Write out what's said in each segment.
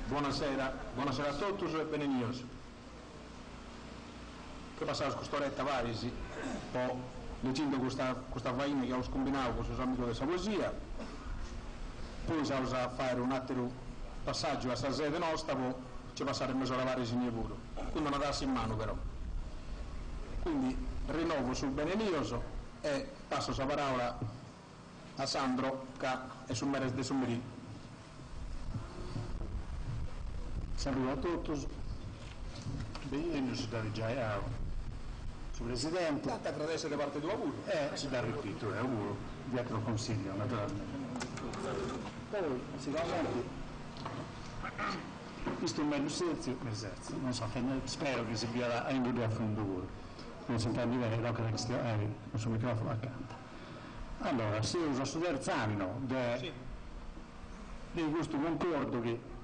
Buonasera a tutti e benvenuti. Che passare quest'oretta varisi, poi leggendo questa vaina che ho scombinato con i suoi amici della poesia, poi si a fare un altro passaggio a questa sede nostra, poi ci passare mezz'ora varisi in pure, quindi non darsi in mano però. Quindi rinnovo sul benenioso e passo la parola a Sandro che è sul merito di Summerì. Saluto a tutti, bene, si dà già su Presidente. Tanta agradece da parte tua pure. Si dà ripeto, è uno dietro consiglio, naturalmente. Poi, sicuramente, questo è un bello esercito, non so, spero che si dia a indurre a fondo voi. Non si intende bene, no, che il suo microfono accanto. Allora, se usa sto terzo anno di questo concordo che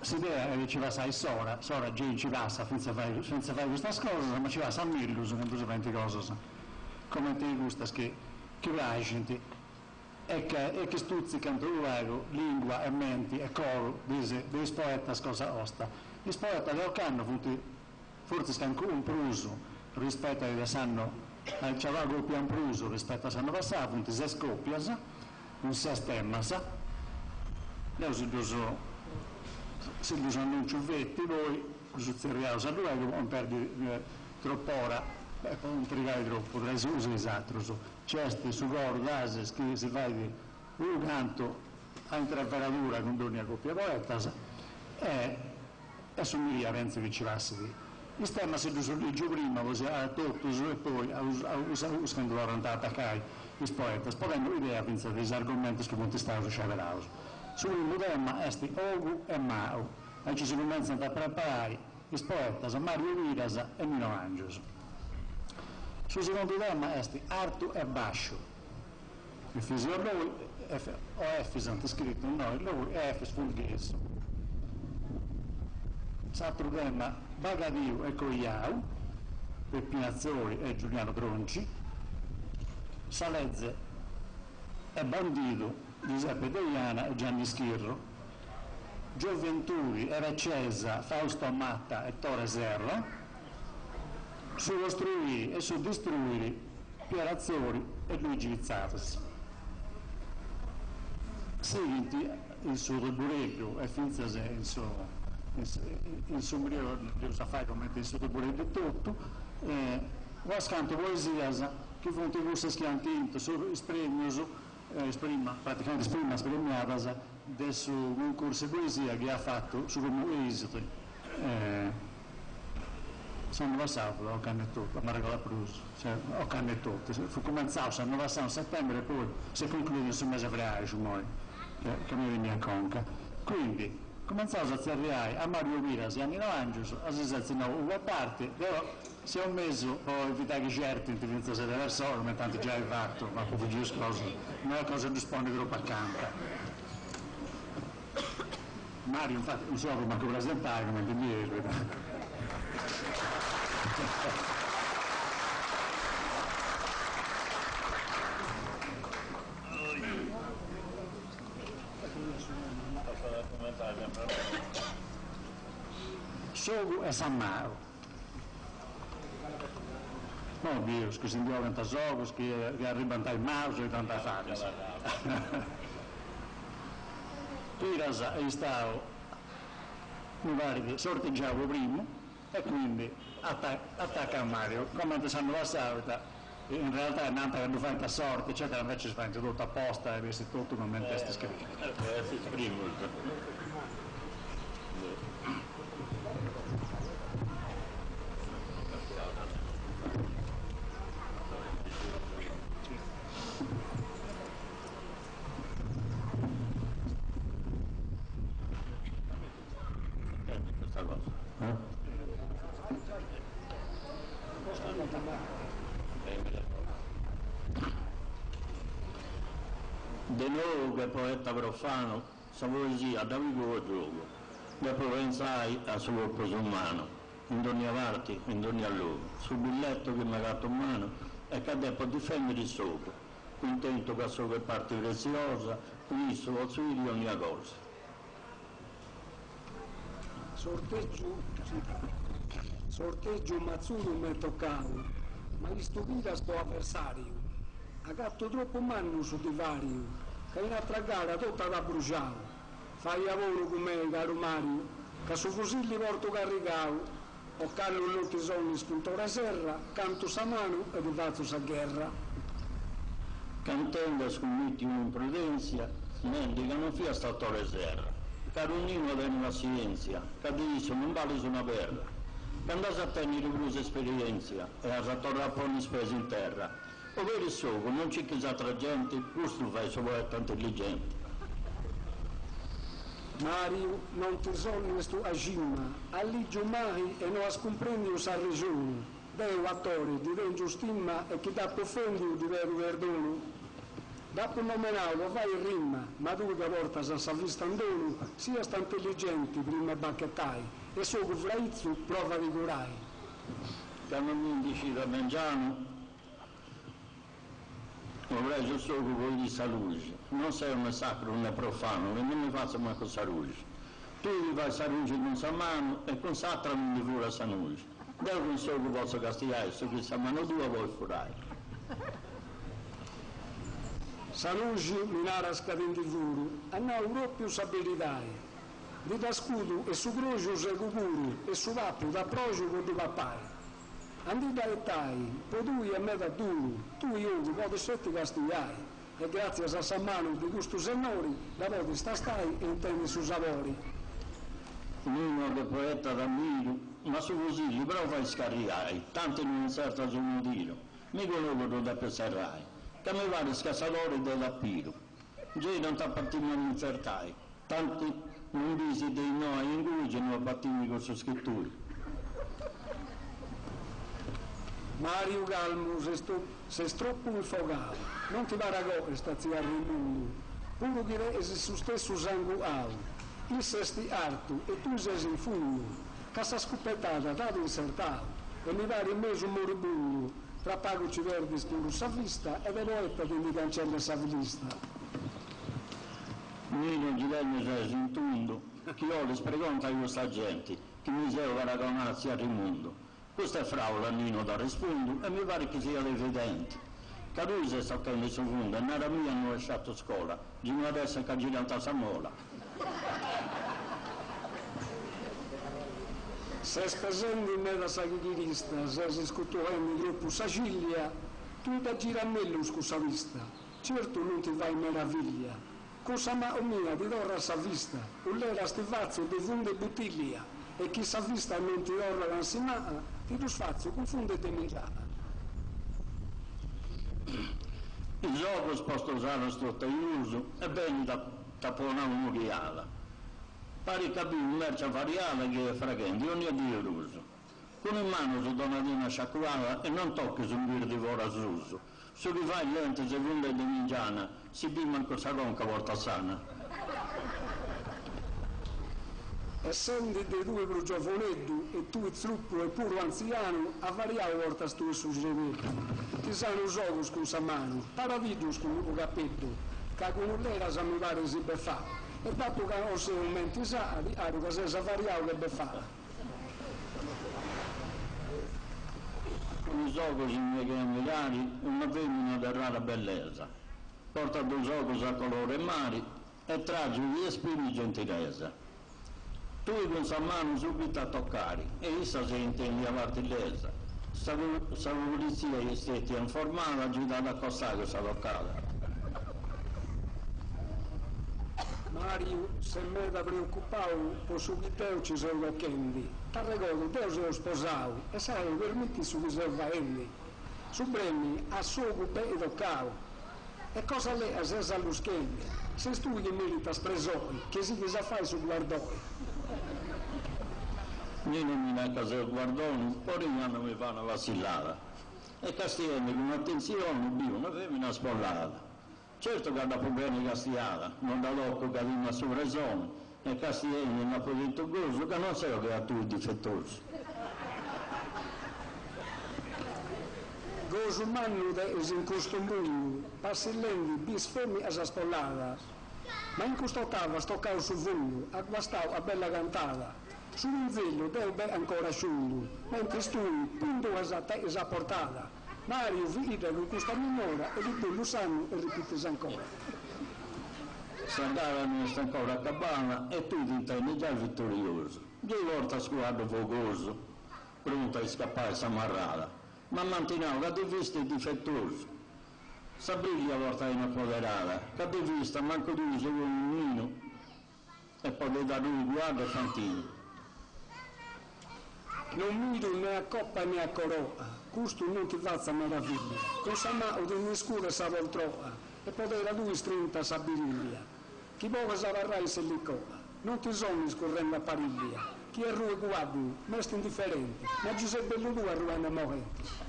l'idea è che ci va a Sora già ci va senza fare queste cose, ma ci va a Millus quando si fa queste cose. Come ti gusta che piacciono e che stuzzicano il luogo, lingua e menti e coro dei poeti cosa osta. I poeti che hanno forse anche un pruso rispetto a che sanno, ci va più un pruso rispetto a sanno passato, appunto, se scoppias, un sistema, se vi annuncio vetti voi, giustiziamo a luogo, non perdi troppo ora, non trigare troppo, potrei usare esatto, cesti, su gordas, che si fa di un canto a intraveratura con ogni coppia poetas e somilia penso che ci passi lì. Il tema se lo leggo prima, così a tutto e poi usando la rantata che i poetas, poi hanno idea penso degli argomenti che contestavo sciaverato. Sul tema è Ogu e Mau, e ci si cominciano a preparare i poetas Mario Viras e Mino Angios. Sul secondo tema è Artu e Bascio. Il fisico lui, o Efisant scritto noi, lui è Efis Fulgheso. L'altro tema Bagadio e Cogliau, per Pinazzoli e Giuliano Tronci. Salezze e Bandito, Giuseppe Deiana e Gianni Schirro, Gioventuri, Era Cesa, Fausto Matta e Tore Serra, su costruire e su distruire Pierazzoli e Luigi Vizzatas. Seguiti il suo Bureggio e Finzase il suo migliore di fare come il suo Bureggio e tutto, Vascanto poesias che fu un gusto schiantinto su espremioso praticamente spremiatas del suo concorso di poesia che ha fatto su come esito sono passato a Cannetotto, a Maragala Prus, a Cannetotto, fu cominciato, sono passato a settembre e poi si conclude sul mese febbraio, che mi veniva a Conca. Quindi, cominciato a zerriare a Mario Viras e a Nino Angius, a sezione una parte, però se ho messo poi evitare che certi intervenze verso come tanto già hai fatto, ma poi giusto non è cosa disponibile per accanto. Mario infatti non so come presentare come ti dico. Sogu e Sammaro. No, Dio, che si andiamo a Sogos, che arrivano il mouse e tanta fare. Piras e stavo, mi pare che sorteggiavo prima e quindi attacca a Mario. Come ti sanno passata, in realtà è nata che non fai a sorte, eccetera, invece si fa tutto apposta e vesti tutto come in testa scritto. Si esprime. De nuovo che poeta profano, sa poesia da vivo e gioco, le provenzai a suo corpo umano, in ogni avanti, in ogni luogo, sul billetto che mi ha dato in mano e che devo difendere sopra, contento che so che parte preziosa, visto lo studio ogni cosa. sorteggio mazzuto mi toccavo, ma gli stupida sto avversario. Ha gatto troppo manno su divario, che in altra gara tutta da bruciavo. Fai lavoro con me, caro Mario, che su fusilli porto carricato, ho callo l'occhio sonni spunto la serra, canto sa mano e ti faccio sa guerra. Cantendo scommetti un'imprudenzia, mendica non fia stato la serra. Carunino venne la scienza, che dice non vale su una berra. Che andase a tenere brusa esperienza e a rattorrare poi spese in terra. Ovvero il soco, non c'è chissà tra gente, questo fai solo tanto intelligente. Mario, non ti sonni sto a cima, alligio mai e non a scomprendi o sa regione. Deo attore, ti vengo stimma e chi dà offendi ti vedo perdono. Dopo nominato vai in rima, ma tu che porta senza vista andolo, sia sta intelligenti prima bacchettai, e so che fraizzo prova di curai. Che non mi indici da mangiano, ho preso solo con gli salugi, non sei un sacro né profano, e non mi faccio manco salugi. Tu gli fai salugi con sa mano e con s'altra non mi vuole salugi. Devo con solo che posso castigare, se che sa mano tua vuoi furai. Salugi minara scadenti vuru, hanno proprio s'abilità. Di da scudo e su croce se cucuru e su vappo da procio con due pappai. Andita e tai, poi tu e me da tu io che poi sette castigliai. E grazie a sa mano di questo senori, da voi stai e intendi su sapori. Uno che poeta d'ammiro, ma su così li prova a scarriare, tanto non inserta su un tiro, mi conoscono da pesserrai. Che mi pare scassatori dell'appiro. Già non ti appartiene a insertai, tanti non visi dei no in cui non appartieni con le scritture. Mario Calmo, sei troppo infocato, non ti paragò staziare il mondo, pure che sei su stesso sanguato, il sesti arto e tu sei in fondo, cassa scoppettata, dato insertato, e mi pare in mezzo moribondo, tra pago ci verdi scuro sa vista e veloetta che mi cancella sa lista. Nino Givello sei in tundo, chi ho le spregonta di questa gente, che mi serve a ragonarsi al mondo. Questa è fraula Nino da rispondo e mi pare che sia evidente. Caruso sta che ne seconda, e nera mia non è lasciato scuola, giù adesso che ha girato a Samola. Se spesendo in me da sacrichirista, se si scottolendo troppo Sicilia, tu da giramello scusa vista, certo non ti vai meraviglia. Cosa ma mia ti dorra sa vista, un lera stivazzo di funde bottiglia, e chi sa vista non ti dorra l'ansimata, ti tu sfazzo confonde te mangiata. Il gioco sposto usare sto tagliuso e bene da taponare un'ughiala. Pare capire un merce variale che è fragante, ogni Dio ruso. Con in mano su Donadina sciacquava e non tocchi su un bir di vora suso. Su rifai lente seconda di mingiana, si bima in cosa ronca volta sana. Essendo dei due brugiofoneddu e tu truppo e puro anziano, a variare volta stu su gemetto. Ti sanno gioco scusa mano, paravidus con un capetto, che con l'era sa mi pare si beffa. E dopo che non si aumenti sa, che si sa variare che beffa. Un gioco in miei camminari, una femmina di rara bellezza. Porta due giochi a colore mari e traggi gli esprimi gentilezza. Tu con sa mano subito a toccare e essa si intende a martillezza. Sa polizia gli stetti informata, agitata a costare questa toccata. Mario, se me da preoccupavo, posso che te ci sei vecchiendi. T'arregodo, te sei sposato e sai permetti su che sei vaendi. Su Brenni, a suo e toccavo. E cosa lei a se sa lo schemi? Se tu che merita spresoi, che si che sa fai su guardoi. Nino mi na casa del guardone, poi non mi fa una vacillata. E Castiglione con attenzione ubbio una femmina spollata. Certo che da problemi castigata, non da locco che vino a sovraesone, e Castiglione non ha detto gozo che non sei che a tu è difettoso. Gozo mannude es in questo mondo, passillendi bisfemi a spollata. Ma in questo ottava sto cao su vullo, a guastau a bella cantata. Su un zeglio deve ancora sciundo, mentre stui punto esa portata. Mario vide con questa memoria e di lo sanno e ripete ancora. S'andavano sta ancora a cabana e tu intendi già vittorioso. 2 volte sguardo fogoso, pronto a scappare s'ammarrata, ma mantinava che di vista è difettoso. Sabriglia a volta inapoderata, che di vista manco di uso con un nino e poi da lui guarda e fantino. Non miro né a coppa né a coroa, questo non ti faccia meraviglia, con sa mano di una scura sa voltroa e poter a lui strinta sa biriglia. Chi vuole sa varrai se li coa, non ti sonni scorrendo a pariglia, chi è rue guardi, mesto indifferente, ma Giuseppe Lulu a ruana morente.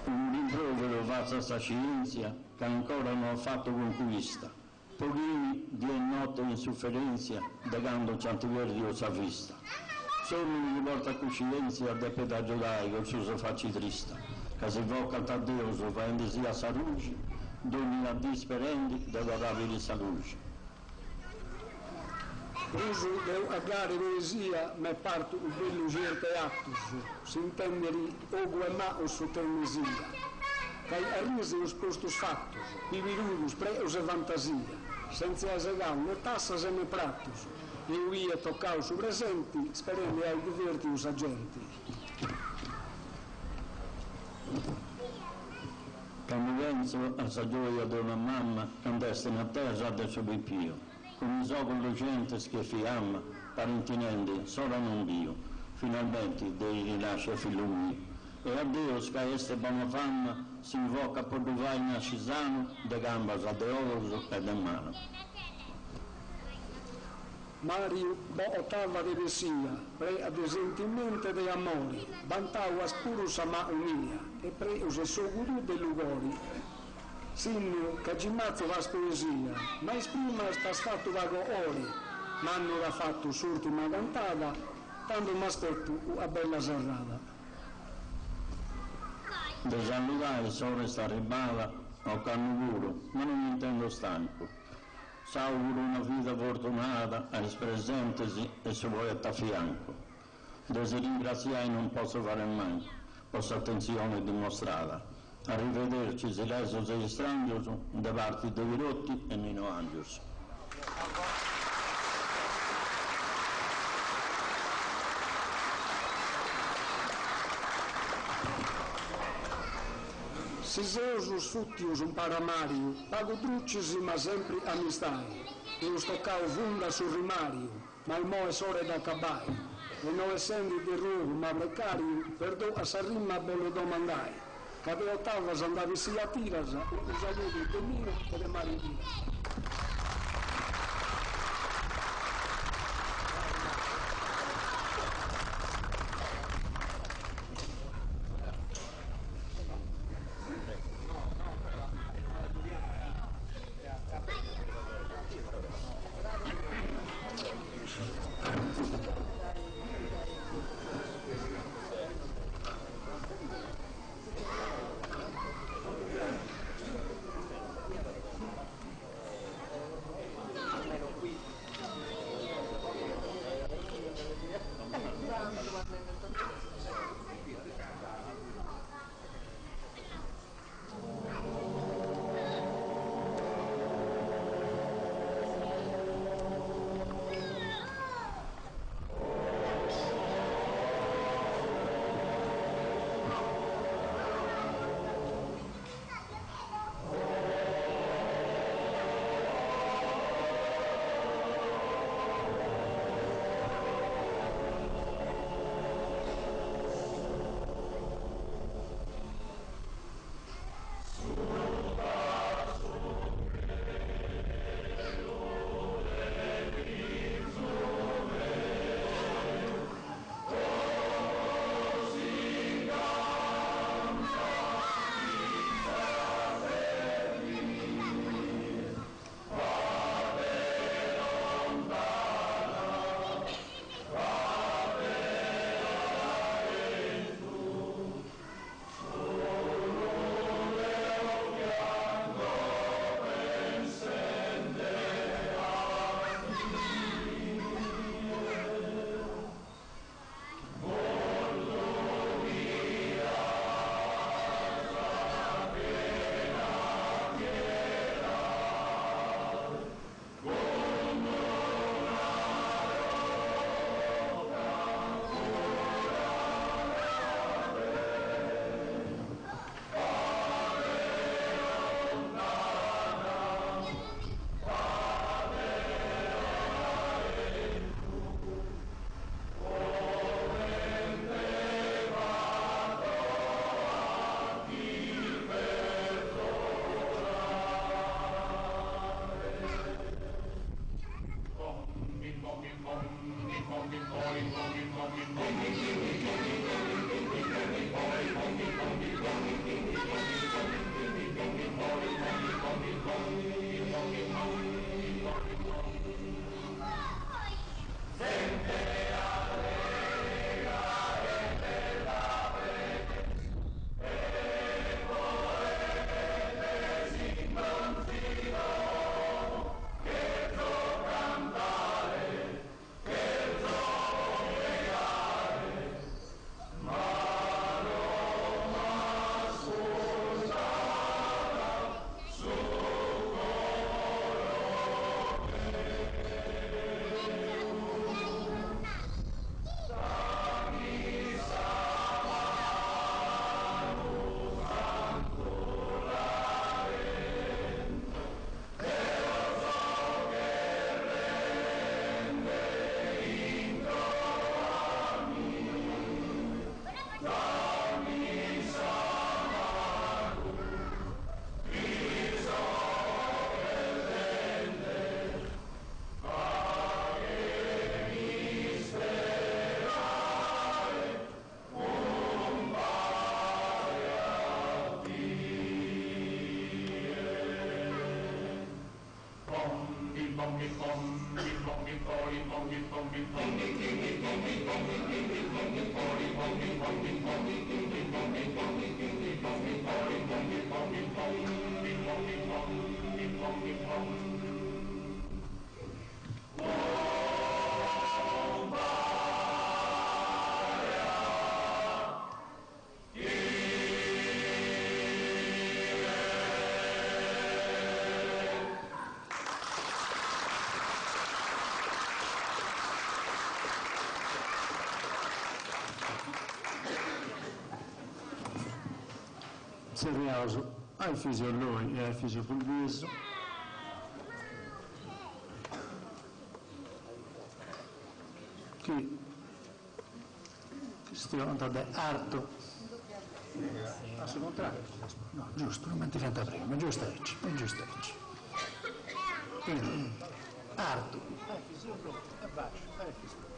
Un rimprovero faccia sta scienza che ancora non ha fatto conquista. Pochini di notte in sofferenza, degando Ciantiverdi o sa vista. Solo mi porta a coincidenza del pedaggio laico, su se facci trista, che si voca a Dio, so faendo sia sa luce, doni a disperendi, deve avere sa luce. Uso devo aggare poesia, ma parto un bello certe attus, si intenderi ogue ma o sotternesia. Cai arrisi os postos fattos, vivirudus preus e fantasia, senza esegau né tassas e né pratos, e io ia toccau su presenti, sperendo ai diverti us agenti. Quando penso a sa gioia di una mamma, che destina a terra del suo pipio, con i occhi lucenti che fiamma, parentinente, solo non Dio, finalmente dei rinasce figlio mio, e a Dio che este buona fama, si invoca per duvai nascisano, de gambas a deoloso e de mano. Mario bo ottava de vesia, pre ad esentimento de amori, bantau aspurus ama unia, e preus e soguru de lugori. Signio, che gimazzo vas poesia, ma esprima sta stato vago ori, m'hanno da fatto s'ultima cantata, tanto m'aspetto a bella serrata. De salutare solo sta ribala, ho cannuguro, ma non mi intendo stanco. S'auguro una vita fortunata, a presentesi e se volete a fianco. Desi ringraziare non posso fare mai, vostra attenzione dimostrata. Arrivederci, silenzio sei strangioso, da parte dei rotti e Nino Angios. Siseosus futtius un paramario, pago truccis ma sempre amistai, e us toccao funda sul rimario, ma il mo è sore da cabai, e non essendo di ruolo ma precario, perdò a sarrimma bello domandai, che de ottavas andavi si a tiras, e saluti de mio e de maritira. Seriaso ai fisioloi e ai fisiopulviso. Chi stionta de arto. Ah, sul contrario? No, giusto, non mi diventa prima, giusto oggi, è giusto oggi. Quindi, arto, ai fisioloi, e bacio, ai fisiopulviso.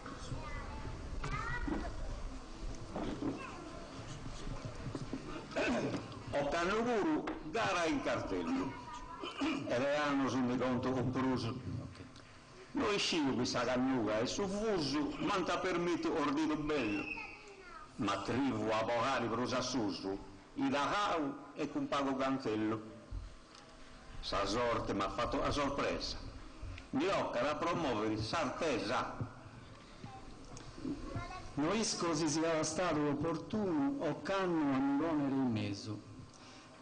Ottanuguru, gara in cartello. Erano su mi conto comproso. Noi scivo questa cagnuga e su fuso manta permette ordito bello. Ma trivo a pogare per usassuso, i dacau e con pago cantello. Sa sorte mi ha fatto la sorpresa. Mi occa da promuovere sartesa. Noi scosi sia stato opportuno o canno a milonere il meso.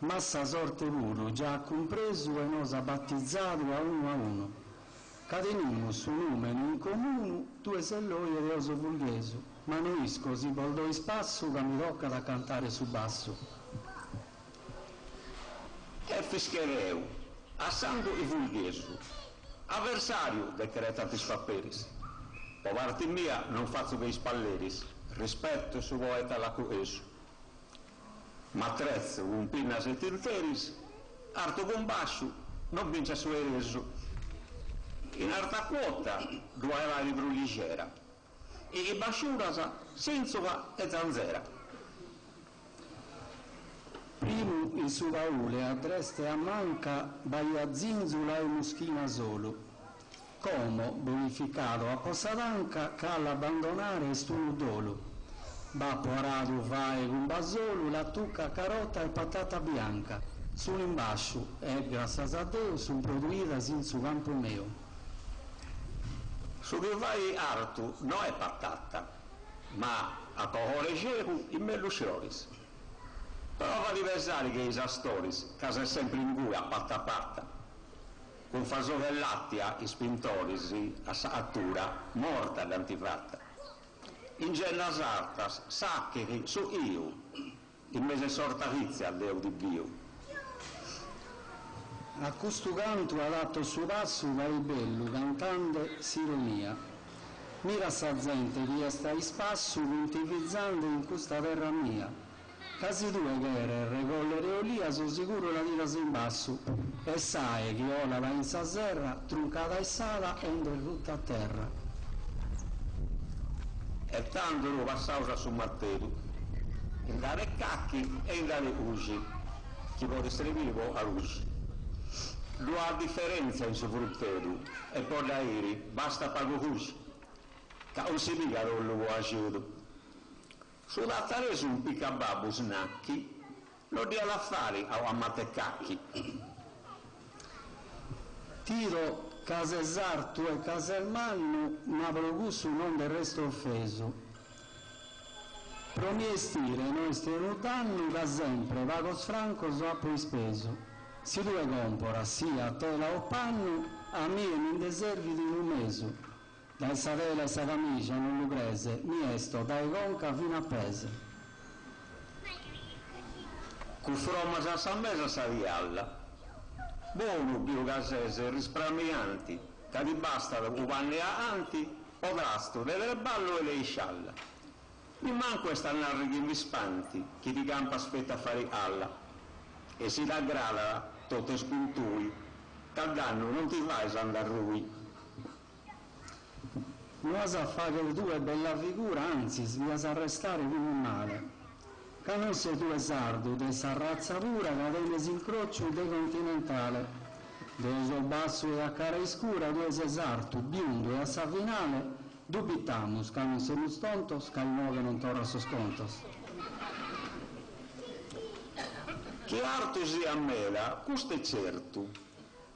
Massa sorte puro, già compreso e nos ha battezzato a uno. Cadenimo su numero in comune, due selloi e oso vulgheso, ma noi scosi boldò in spasso che mi tocca da cantare su basso. E fischereu, a santo e vulgheso, avversario decretati spapperis. Po parte mia non faccio che i spalleris, rispetto su poeta la coeso. Ma trezzo un pinna sentinteris, arto con bascio, non vince su ereso. In arta quota, due vari bruligera, e che basciurasa, senza e zanzera. Primo il suo baule a Dreste a manca, baia zinzula e muschina solo. Como bonificato a Posadanca, che all'abbandonare stu dolo. Va porato vai con basolo, la tucca, carota e patata bianca. Sull'imbascio e grazie a Dio sono produita in su campo mio. Su che vai arto non è patata, ma a cohore ceru in melluscioris. Però va di pensare che i sastoris, casa è sempre in cui a patta, con fasone e lattia i spintoris, a sattura, morta d'antifatta. In genna sartas, saccheri, su io, in mese sortarizia al Deo di Dio. A questo canto ha dato suo passo vai bello, cantando sironia. Mira sa gente che sta in spasso, pontifizzando in questa terra mia. Casi due guerre, recollere olia, sono sicuro la tira in basso. E sai che ola va in sa serra, truncata e sala e interrotta a terra. E tanto lo passava su Matteo, in dare cacchi e in dare usi, chi può distribuire a luce. Lo ha differenza in suo fruttero, e poi da ieri basta pago usi, che non si mica non lo può aiutare. Sull'altare su un piccababbo snacchi, lo dia l'affare a matte cacchi. Tiro Casesartu e Caselmanno, ma procusso non del resto offeso. Promiestire noi stiamo danno da sempre, vago sfranco so poi speso. Si due compora, sia tela o panno, a mio non deservi di un meso. Dai sa tela e sa camicia non lo prese, mi esto dai conca fino a pese. Con fromma sa mesa sa rialla. Buono biocasese risparmianti, che ti basta da panne avanti, o trasto, delle ballo e le scialla. Mi manco e stanno a righi spanti, chi ti campa aspetta a fare alla. E si t'aggrada tutte sculturi, che danno non ti fai andare a lui. Non sa fare che tu è bella figura, anzi, svia sa restare come un male. Che non sei tu è sardo, de sa razza pura, che avete incrocio de continentale. Deso basso e a cara escura, deso esarto, biondo e a savinale, dubitamus, ca non semus tontos, ca il nove non torra sos contos. Che arto sia mela, questo è certo,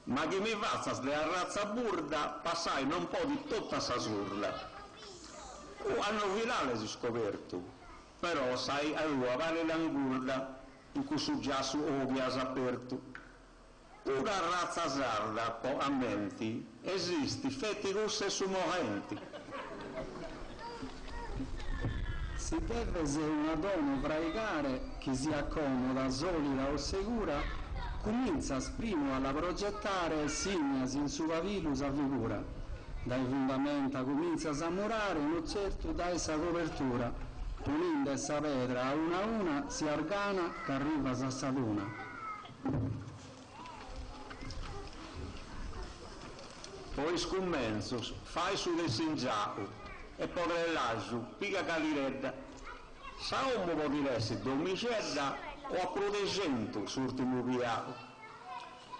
ma che mi vazzas de razza burda, passai non po' di tutta sa surla. Hanno vilale si scoperto, però sai, allora vale l'angurda, in cui su già su ovia aperto. Una razza sarda, po' a menti, esisti, fetti russe su morenti. Si deve se una donna vraigare, che sia comoda, solida o sicura, comincia primo alla progettare signas in sua vilus a figura. Dai fondamenta comincia a murare, non certo da essa copertura, pulendo essa pedra a una si argana che arriva a sa luna. Poi scommensos, fai su del singiaco e poi lascio, pica caliredda. Sa uomo può diresi domicedda o a protecento s'ultimo piaco.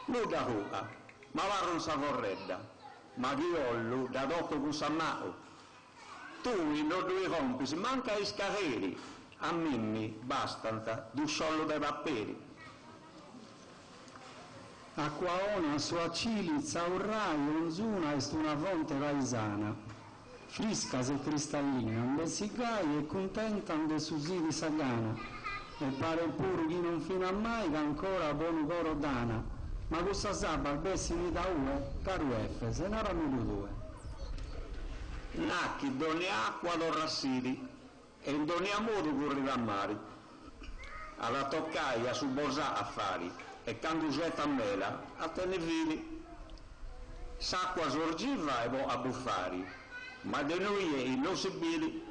Non da cuca, ma va non sa corredda, ma chiollo da dotto con sammaco. Tu in due compiti manca i scaveri, a minni bastanta di un sciollo dei papperi. Acquaona sua cilizza urrai onzuna est una fonte paesana, frisca se cristallina, ande sigai e contenta ande susidi sagana, e pare pure chi non fino a mai che ancora buon coro dana, ma questa sabba al bessimi da ue, caru effe, se n'era meglio due. Nacchi donne acqua dorrassidi e in donne amore correva a mari, alla toccaia su bosà affari. E quando getta a mela, a te ne vini. S'acqua sorgiva e a buffari, ma de noi i non si bili,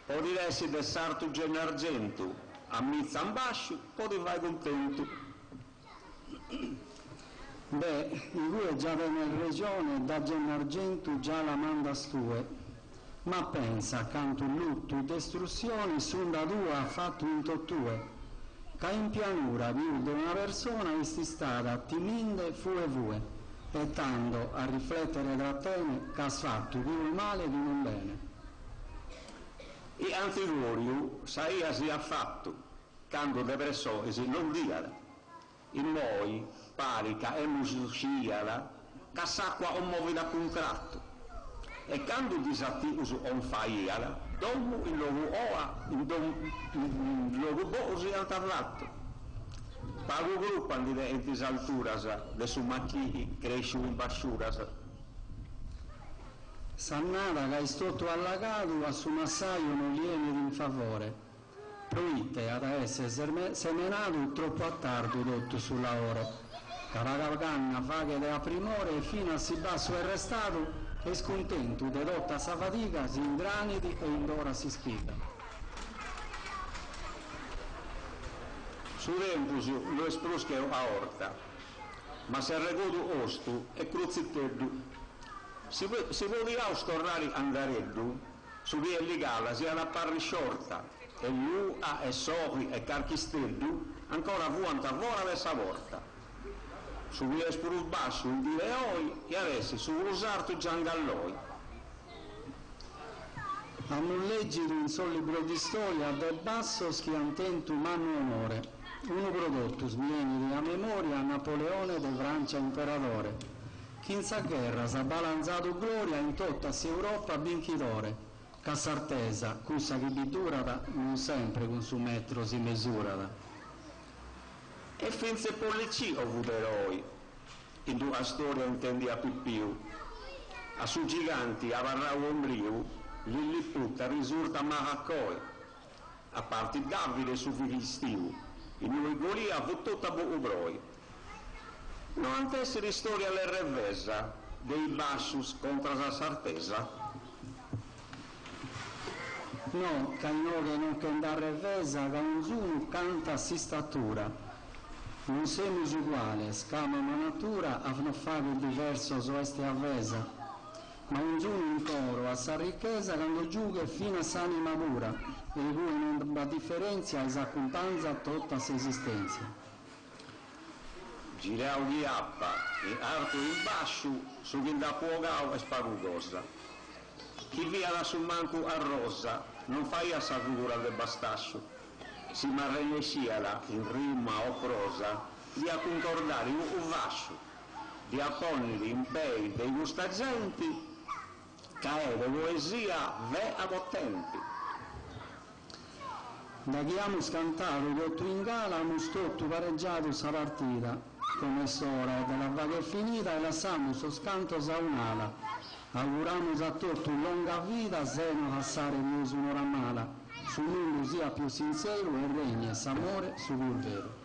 o diresti del sarto gen argento, a mizza ambascio, poi ti vai contento. Beh, i due già in regione da Gennargentu già la manda stue, ma pensa, canto lutto e distruzione, sunda tua ha fatto in tottue. Che in pianura vive una persona esti stata timinde fue vue, e tanto a riflettere da te che has fatto più il male di non bene. E antigorio saia si ha fatto, quando depressò e si non diala. In noi parica e musiciala, che s'acqua o muove da contratto. E quando disattivo on faiala, dopo il luogo oa, il luogo bo si è antarratto. Pago gruppo di disalturas, de su macchi cresce in basciuras. Sannata che è stato allagato a su massaio non viene in favore, proitte ad essere semenato troppo a tardo dotto sulla ora. Caracaganna fa che da primore e fino a si basso è restato e scontento de dotta sa fatica si ingranidi e indora si spiega. Su tempus lo esprusche a orta, ma se regodo ostu e cruzzitteddu. Si poteva stornare andareddu, su via legale sia la parri sciorta, e l'ua e sopri e carchisteddu ancora vuanta vora versa vorta. Su via espurus basso il dire oi e adesso su usarto giangalloi. A non leggere un solo libro di storia del basso schiantentu manno onore, uno prodotto svieni a memoria a Napoleone de Francia imperatore, che in sa guerra s'ha balanzato gloria in tutta Europa vinchitore, che sartesa, cussa che vi durata, non sempre con su metro si misurata. E finse pollici ho avuto eroi, in una storia intendi a Pippiu, a su giganti a Varrau Ombriu, l'illiputta risulta Mahaccoi, a parte Davide su Filistiu, in una Golia fu tutta Bubroi. Non antessere storia all'errevesa, dei bassus contra la sartesa? No, che non che andare revesa, che un zuno canta si statura. Non semus uguales, cama una natura hanno fatto diverso so este avvesa, ma un giorno in coro a sa ricchezza quando giuga fino a s'anima pura, e cui non va differenza e s'accompanza tutta sa esistenza. girau di appa, e arto in basciu, su chi da puogau e sparugosa. Chi via la su manco a rosa, non fai a sa figura del bastascio, si marrenesciala in rima o prosa, di a concordare un vascio, di a ponere in pei dei gustagenti, caere poesia ve a bottenti. Da chi amus cantato cotto in gala, amus tutto pareggiato sa partita, come s'ora della vaga è finita e lasciamus lo scanto sa un'ala. Auguramus a tutto longa vita, se non passare più un'ora mala, sul mondo sia più sincero e regni s'amore su col vero.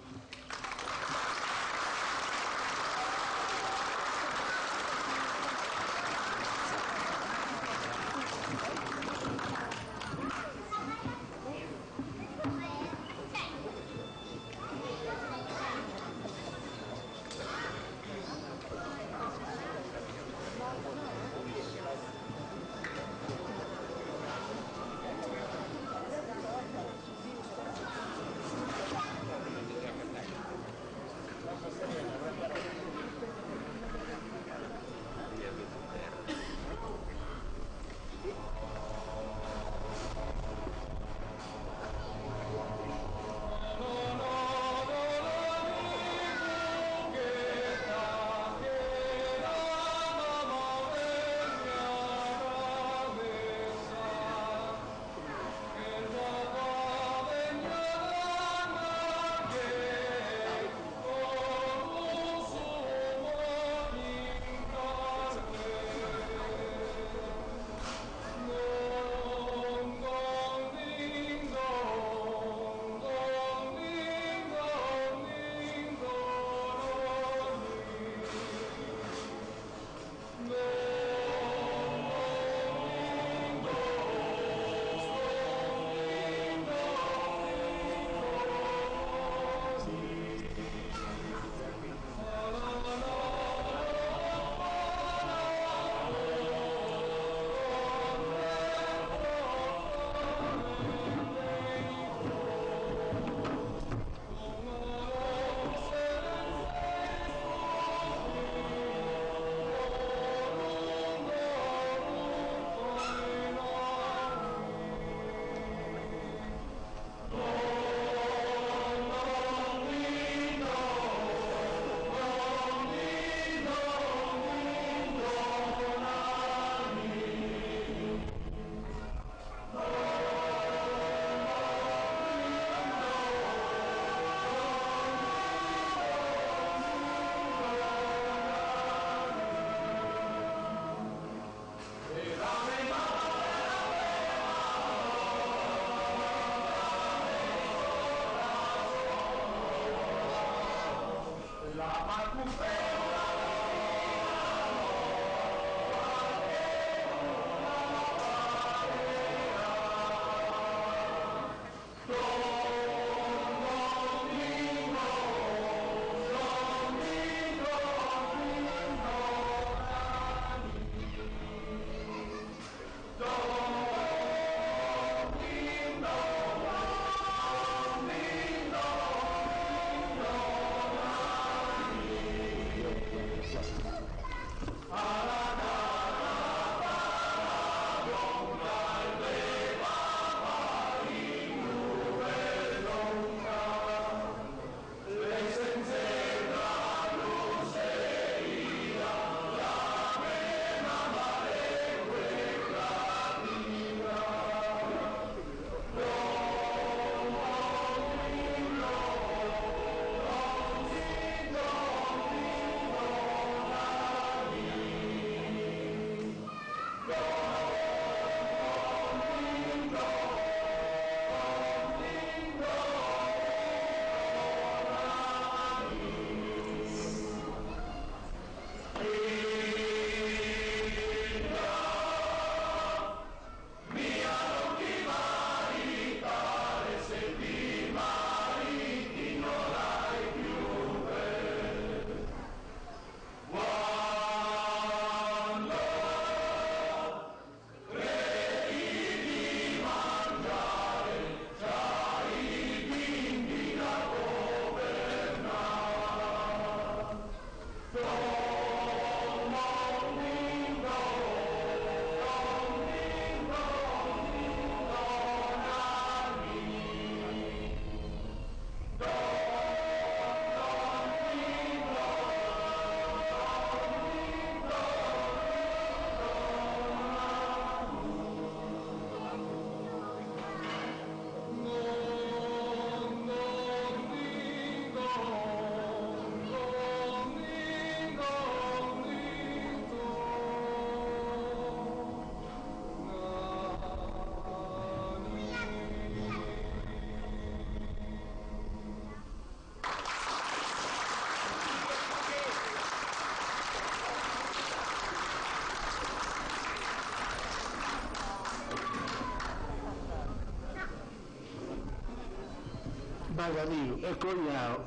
Magadio e Cogliao,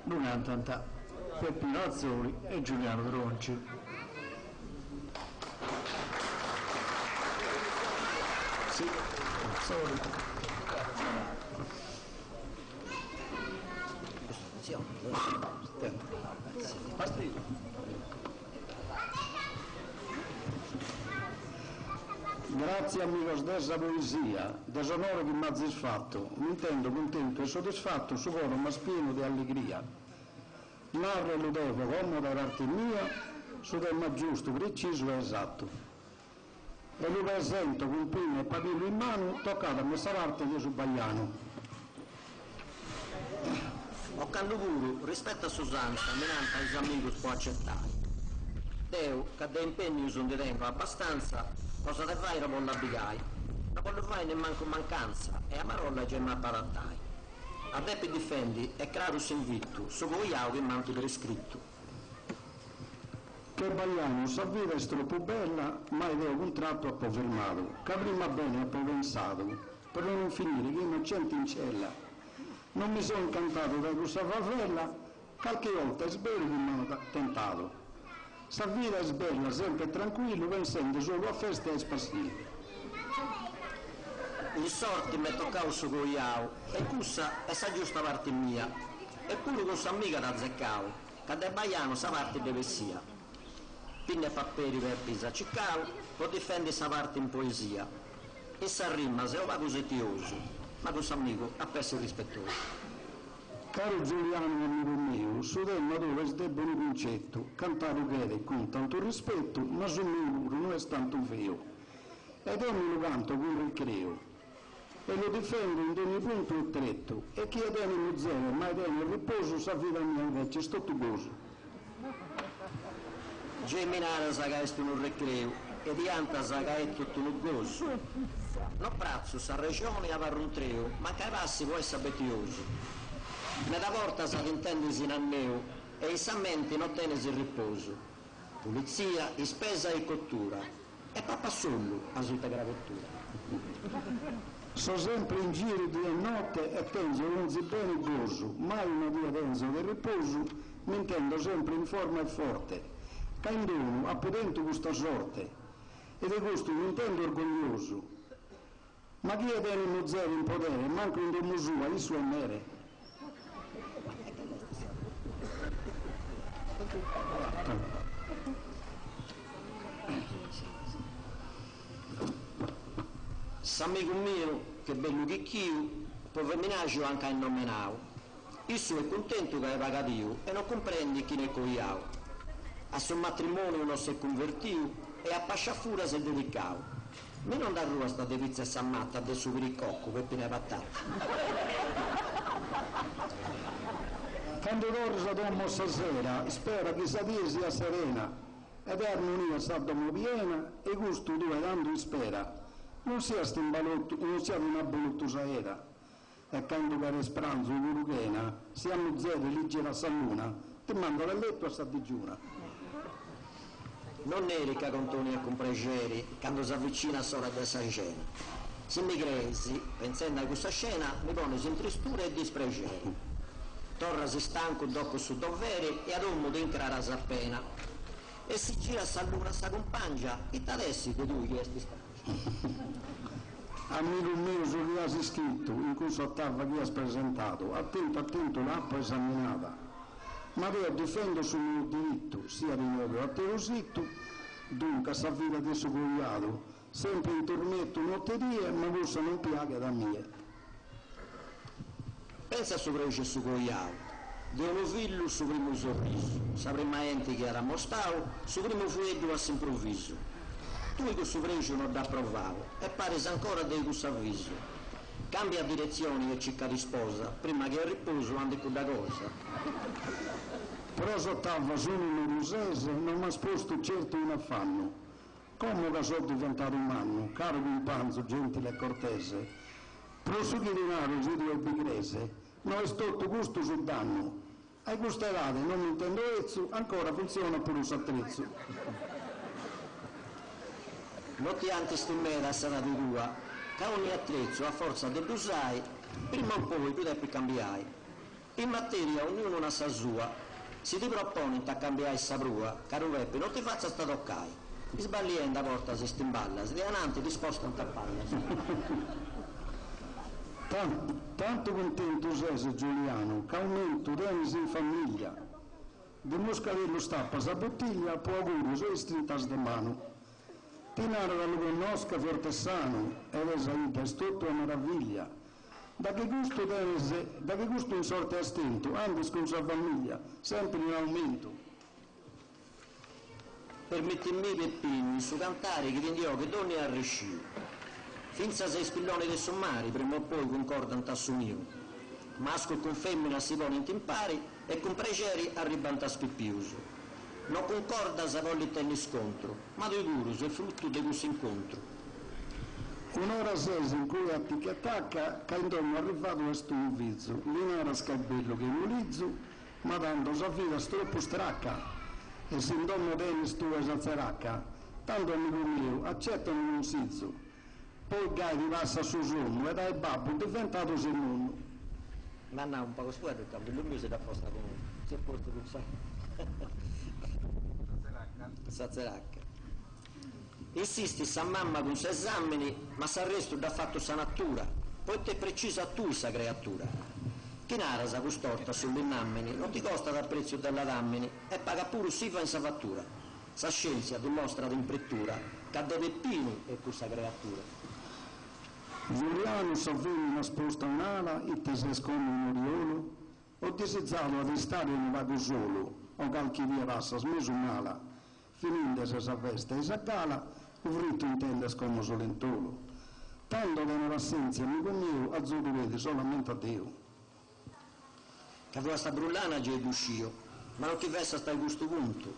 non cantano Peppino Azzoli e Giuliano Tronci. Sì, Azzoli. Grazie amigos dessa poesia, desonore che mi ha disfatto, mi intendo contento e soddisfatto, su coro ma pieno di allegria. Narro e lodevo come dall'arte mia, su tema giusto, preciso e esatto. E lo presento con pugno e papillo in mano, toccato a questa parte di Subagliano. Ho canto pure, rispetto a Susanza, menante ai amigos può accettare. Deo, che da impegni sono di tempo abbastanza, cosa te fai con la bigai? Non voglio fare nemmeno mancanza, e a marolla c'è ma parattai. A te difendi, e Clarus invitto, su vogliamo che manti per iscritto. Che Bagliano sa vita è troppo bella, ma è un contratto a po' fermato, che prima bene a po' pensato, per non finire che innocenti in cella. Non mi sono incantato da questa favela, qualche volta è sbello che mi hanno tentato. Sa vita è bella, sempre tranquillo, pensando solo a feste e spassire. Il sorti mi è toccato su cogliao, e questa è sa giusta parte mia, eppure questa amica da zeccao, che da Bagliano sa parte deve sia. Pinne papperi per pisa ciccao, può difendere sa parte in poesia, e sa rima se lo va così tioso. Ma questo amico ha perso il rispettoso. Caro Giuliano, amico mio, su tema dove sdebbono un concetto, cantare che con tanto rispetto, ma sul mio muro non è tanto feo. Ed io lo canto con ricreo, e lo difendo in ogni punto e tretto, e chi è animo zero, ma è il riposo, sa vita mia invece, sto tuboso. Geminare sa che è un ricreo, e di anta sa che è tutto un gozo. Non prazzo sa regione avrà un trio, ma che passi può essere bettioso. Nella porta sa che intendesi in anneo, e i sammenti non tenesi il riposo. Pulizia, spesa e cottura, e papà solo a sutta gravottura. So sempre in giro di notte e penso non si bene gozo, mai una via densa del riposo, mi intendo sempre in forma e forte, che in dono ha potente questa sorte, e di questo mi intendo orgoglioso. Ma chi è animo zero in potere, manco in domo sua, il suo mere. S'amico mio, che bello chicchio, poi femminaggio anche in nomenao. Il suo è contento che hai pagato io e non comprendi chi ne cogliao. A suo matrimonio non si è convertito e a pasciafura si è dedicato. Me non da rua sta delizia sammatta adesso per il cocco per pine patate. Quando dorsa domo stasera, spera che sa dia sia serena, ed armonia sa domo piena, e gusto due dando spera. Non sia stimbalotto, non sia una bolottosa era. E quando per spranzo uruchena, siamo zero leggera saluna, ti mando a letto a sta digiuna. Non erica con toni e con pregeri, quando si avvicina a sola della scena. Se mi cresi, pensando a questa scena, mi pone in tristura e dispregeri. Torna si stanco dopo su doveri e ad uomo di incrara appena. E si gira a luna sa compagna, e t'adessi che tu gli esti stanchi. Amico mio, su che hai scritto, in cui ottava che hai presentato, attento l'appa esaminata. Ma te difendo sul mio diritto, sia di nuovo a te rositto, dunque sa vita di sugogliato, sempre in tormento notterie, ma questo non piaga da mie. Pensa a suo prece sugogliato, di uno figlio su primo sorriso, sa prima ente che era mostato, su primo fueddo all'improvviso. Tu che su prece non da provavo, e pare ancora di questo avviso. Cambia direzioni e cicca di sposa, prima che il riposo andi con da cosa. Però sottava sono un rusese, non mi ha sposto certo un affanno. Come che sono diventato umano, caro companzo, gentile e cortese, prosughi di denaro, giudio e bigrese, non è stotto gusto sul danno. Ai gusterate, non mi intendo ezzo, ancora funziona pure un attrezzo. Non ti anti stimmera sarà di tua, che ogni attrezzo a forza di usai Prima o poi tu devi cambiare. In materia ognuno una sa sua. Se ti proponi a cambiare sa prua, caro Peppe, non ti faccia sta toccare. Ti sbagliando a porta se stimballa, se di avanti ti sposta un cappello. Tanto contento sei Giuliano, che aumento tenis in famiglia. De Moscadello stappa sa bottiglia, poi auguri, sono strintas de mano. Ti narra dallo conosca forte sano, e vesaita è tutto una meraviglia. Da che gusto in sorte a stento, andes con sua famiglia, sempre in aumento. Permettimi Peppino, il suo cantare che vendiò che donne a resciu. Finza sei spilloni dei sommari, prima o poi concordano t'assumio. Masco con femmina si pone in timpari e con pregeri arribanta spippiuso. Non concorda se voglio tenere scontro, ma dei curus è frutto di questo incontro. Un'ora sesa in cui attacca, che intorno arrivato a sto un vizzo, l'inera scabello che mulizzo, ma tanto sa fila troppo stracca, e se intorno tenis tu esazzeracca, tanto amico mio, accettano un sizzo. Poi Gai ti passa su sonno e dai babbo diventato sei mondo. Ma no, un po' sfuori il cabello mio si è apposta con si è posto con Sazzeracca. Insisti sa mamma con sei esamini, ma s'arresto da fatto sa natura, poi te precisa tu sa creatura. Chi nara sa costorta sull'innammini, non ti costa dal prezzo della dammini e paga pure si fa in sa fattura. Sa scienza dimostra d'imprettura, che deve Peppino e questa creatura. Giuliano s'avvenne nasposta un'ala e te se sconde un oriolo, ho desiderato ad stare in vado solo, o qualche via passa smeso un'ala, finendo se sa veste e sa gala, uvrito intende come solentolo. Tanto che nell'assenza amico mio, azzurro vede solamente a Dio. Che aveva sta brullana già d'uscio, ma non ti vesta sta a questo punto.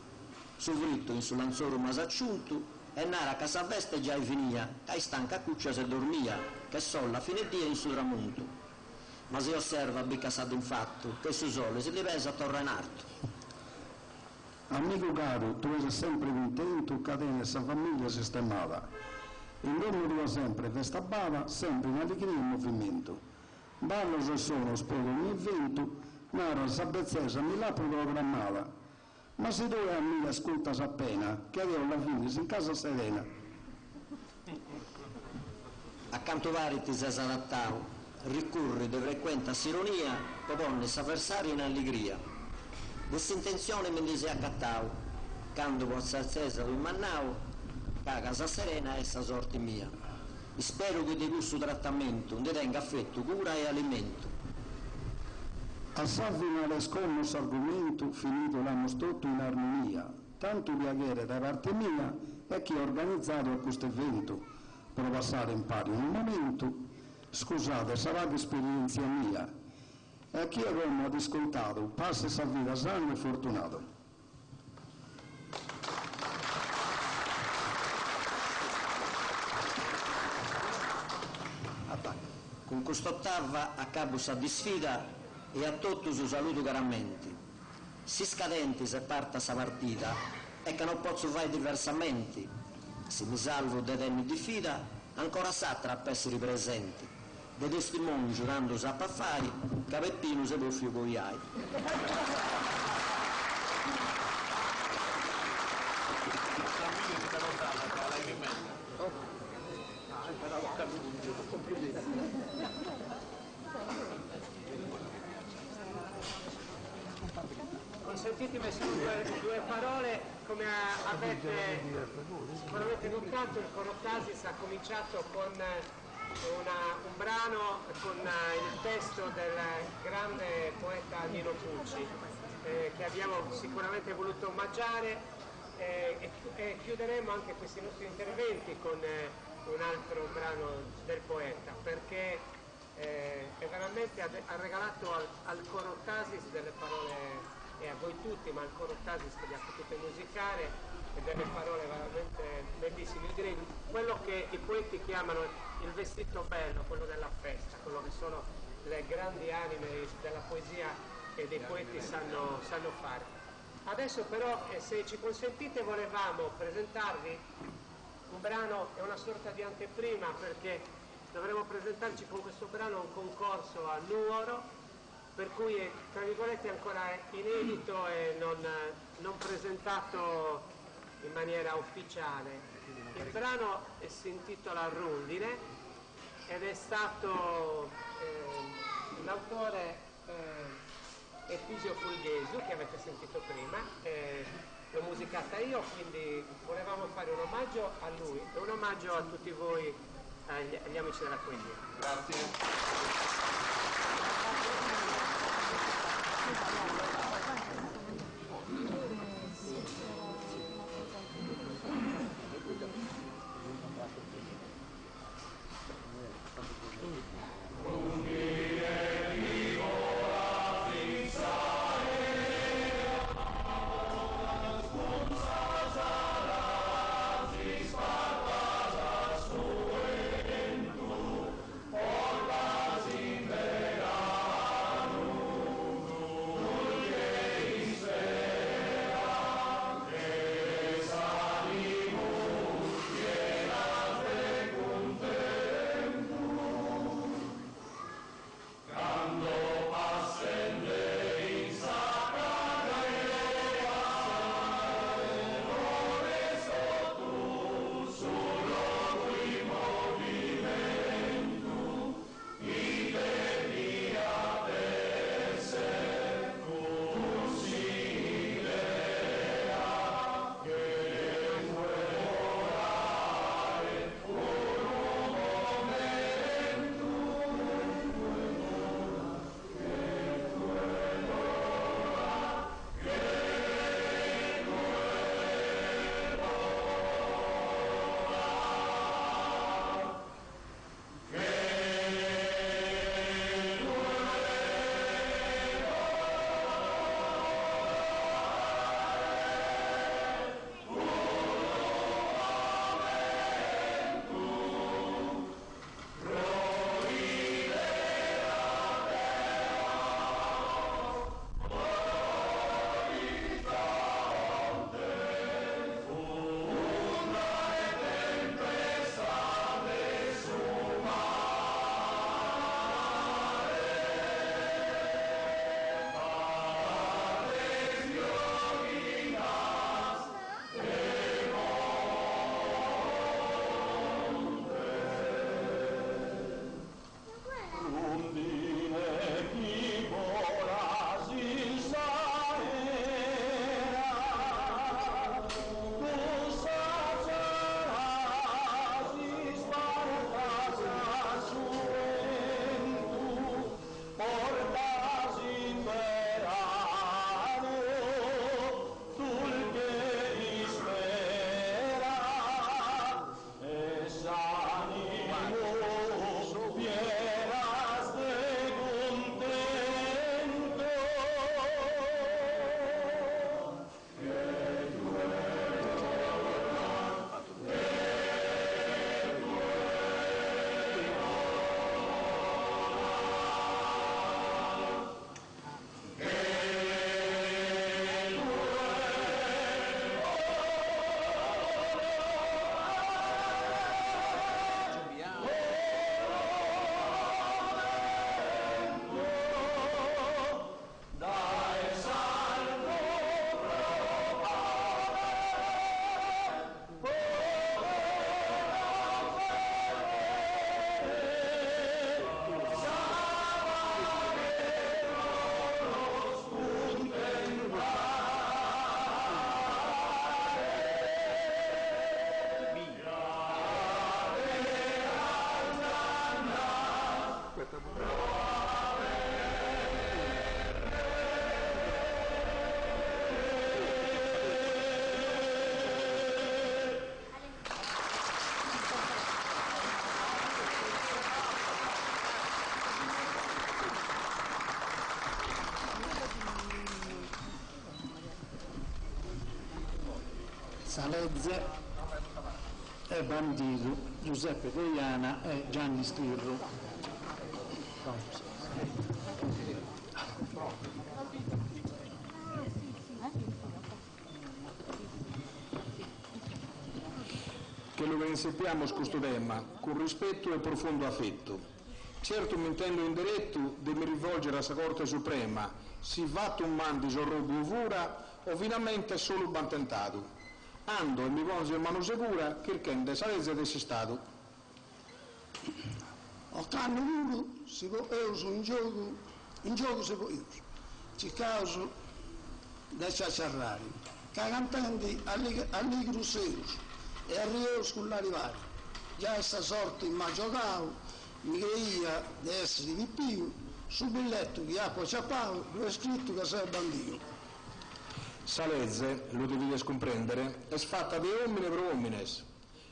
Sovritto in sul lanzoro masacciunto, e nara che sa veste già finia, che stanca cuccia se dormia, che solla fine dia in sul tramonto. Ma se osserva bicca sa d'un fatto, che su sole si li pesa a torre in arto. Amico caro, tu sei sempre contento che te sa famiglia sistemata. In nome tua sempre festa bava, sempre in allegria e movimento. Ballo se sono, sposo ogni evento, nara sa bezzesa mi l'ha programmata. Ma se tu a me ascoltas appena, che avevo alla fine in casa serena. Accanto vari ti sei adattato, ricorri di frequenta sironia, propone s'avversari in allegria. Questa intenzione mi si accattavo, quando possa accesa in mannao, che a casa serena è sa sorte mia. Spero che di questo trattamento ne tenga affetto, cura e alimento. A finale sconnos argomento, finito l'anno stotto in armonia, tanto piacere da parte mia e chi ha organizzato a questo evento, per passare in pari un momento, scusate, sarà di esperienza mia, e a chi è come ha ascoltato, passa sa vita sano e fortunato. Con quest'ottava a capo sa di sfida e a tutti su saluto caramenti. Si scadenti se parta sa partita e che non posso fare diversamente. Se mi salvo dai temi di fida, ancora sa tra essere presenti. Dei testimoni giurando sa affari, che Peppino se può fiucoiai. Consentitemi solo due parole, come avete sicuramente notato, il Corottasis ha cominciato con un brano con il testo del grande poeta Nino Pucci, che abbiamo sicuramente voluto omaggiare, e chiuderemo anche questi nostri interventi con un altro brano del poeta, perché veramente ha regalato al Corottasis delle parole, e a voi tutti, ma al Corottasis che li ha potuto musicare, e delle parole veramente bellissime. Io direi quello che i poeti chiamano il vestito bello, quello della festa, quello che sono le grandi anime della poesia e dei poeti sanno fare. Adesso però, se ci consentite, volevamo presentarvi un brano, è una sorta di anteprima, perché dovremo presentarci con questo brano a un concorso a Nuoro, per cui è, tra virgolette, ancora inedito e non presentato in maniera ufficiale. Il brano si intitola Rondine ed è stato l'autore Efisio Fulghesu, che avete sentito prima, l'ho musicata io, quindi volevamo fare un omaggio a lui e un omaggio a tutti voi, agli amici della poesia. Grazie. Salezze e Bandidu, Giuseppe Deiana e Gianni Stirru. che lo insepiamo questo tema con rispetto e profondo affetto. Certo mi intendo indiretto di mi rivolgere alla Corte Suprema, si fatto un man di sorrobo uvura o finalmente solo bantentato. Ando e mi pongo in mano sicura che il Kende sarezze desse stato. O canno uno si può uso in gioco si può uso. Ci causa da ciacciarrari, che cantanti allegro seus e arrivo sull'arrivare. Già sta sorte in giocavo, mi creia di essere di più, sul biglietto che acqua ciappavo, lo è scritto che sei bambino. Salezze, lo devi comprendere, è fatta di uomini per uomines.